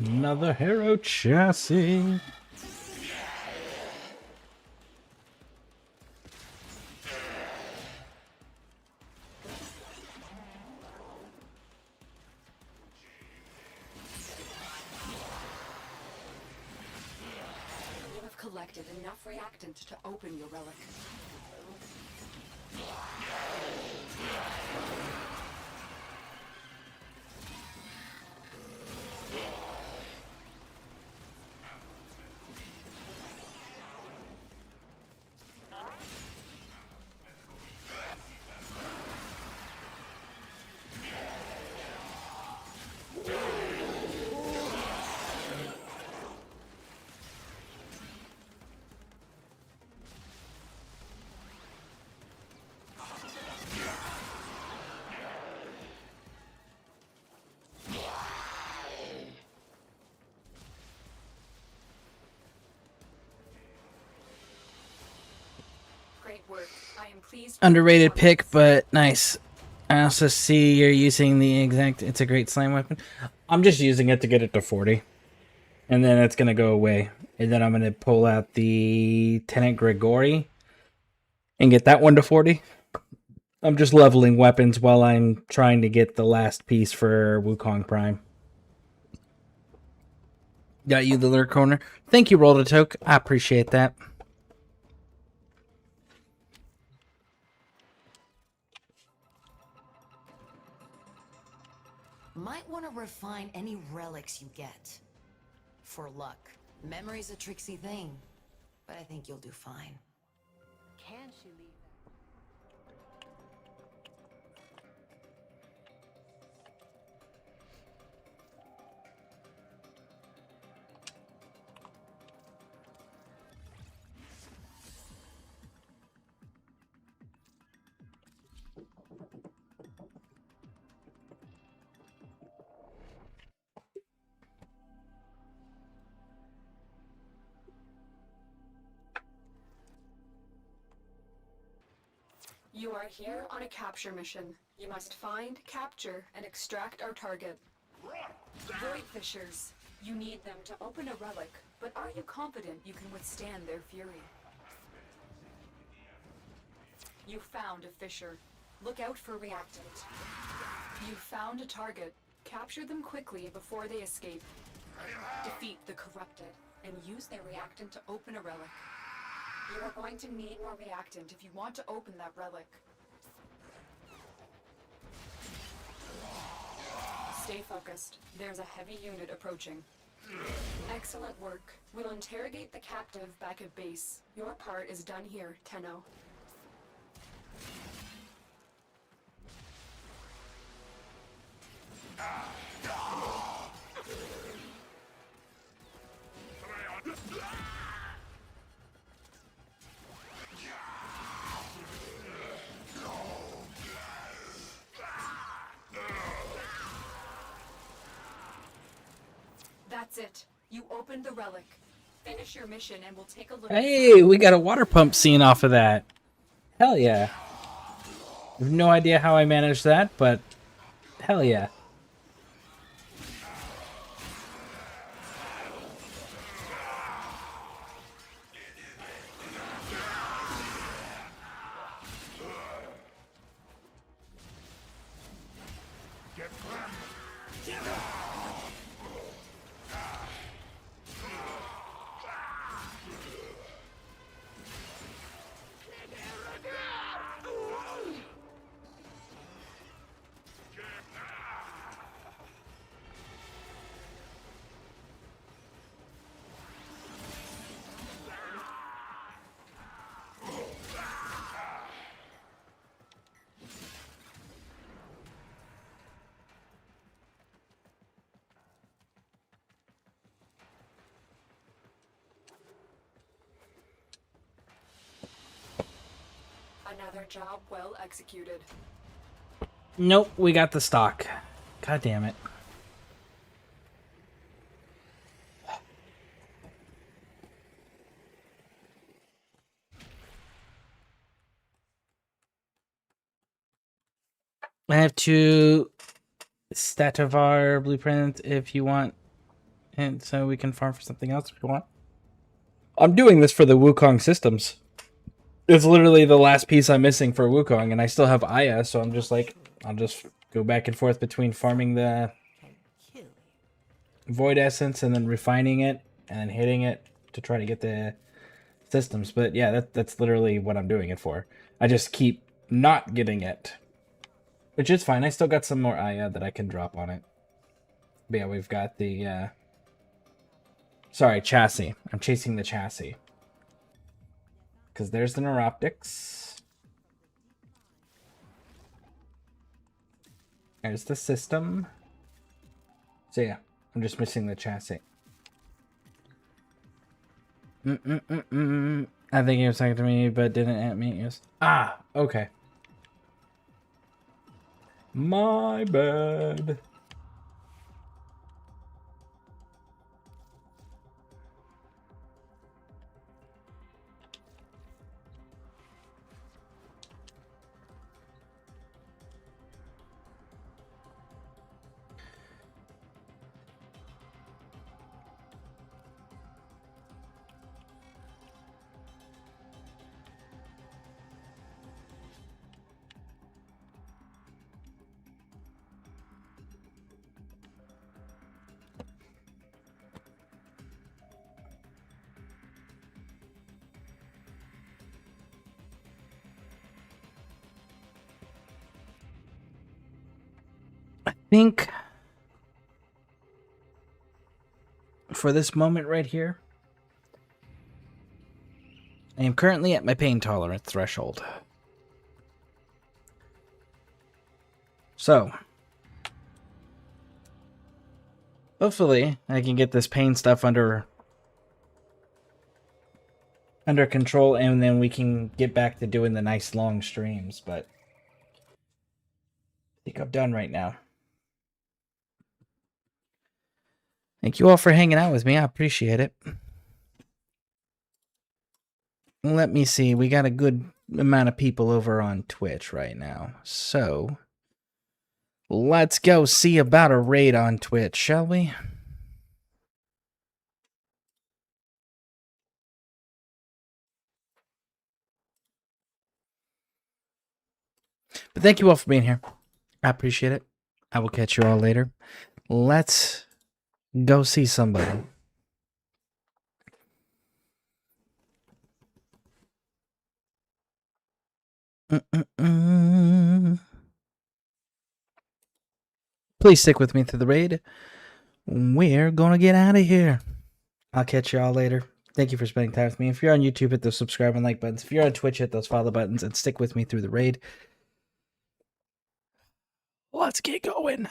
Another hero chassis. You have collected enough reactant to open your relic. Great work. I am pleased. Underrated pick, but nice. I also see you're using the exact... It's a great slam weapon. I'm just using it to get it to 40. And then it's going to go away. And then I'm going to pull out the Tenant Grigori and get that one to 40. I'm just leveling weapons while I'm trying to get the last piece for Wukong Prime. Got you the lurk corner. Thank you, Roll to Toke. I appreciate that. Might want to refine any relics you get. For luck. Memory's a tricksy thing, but I think you'll do fine. Can she leave that? You are here on a capture mission. You must find, capture, and extract our target. Void Fishers. You need them to open a relic, but are you confident you can withstand their fury? You found a fissure. Look out for reactant. You found a target. Capture them quickly before they escape. Defeat the corrupted, and use their reactant to open a relic. You are going to need more reactant if you want to open that relic. Stay focused. There's a heavy unit approaching. Excellent work. We'll interrogate the captive back at base. Your part is done here, Tenno. That's it. You opened the relic. Finish your mission and we'll take a look. Hey, we got a water pump scene off of that. Hell yeah. I have no idea how I managed that, but hell yeah. Another job well executed. Nope, we got the stock. God damn it. I have to Stativar blueprint if you want, and so we can farm for something else if you want. I'm doing this for the Wukong systems. It's literally the last piece I'm missing for Wukong, and I still have Aya, so I'm just like, I'll just go back and forth between farming the Void Essence and then refining it and then hitting it to try to get the systems. But yeah, that's literally what I'm doing it for. I just keep not getting it, which is fine. I still got some more Aya that I can drop on it. But yeah, we've got the, sorry, chassis. I'm chasing the chassis. Because there's the Neuroptics. There's the system. So yeah, I'm just missing the chassis. I think he was talking to me, but didn't at me. Yes. Ah, okay. My bad. Think for this moment right here, I am currently at my pain tolerance threshold. So, hopefully I can get this pain stuff under control, and then we can get back to doing the nice long streams, but I think I'm done right now. Thank you all for hanging out with me. I appreciate it. Let me see. We got a good amount of people over on Twitch right now. So let's go see about a raid on Twitch, shall we? But thank you all for being here. I appreciate it. I will catch you all later. Let's go see somebody. Please stick with me through the raid. We're gonna get out of here. I'll catch you all later. Thank you for spending time with me. If you're on YouTube, hit those subscribe and like buttons. If you're on Twitch, hit those follow buttons and stick with me through the raid. Let's get going.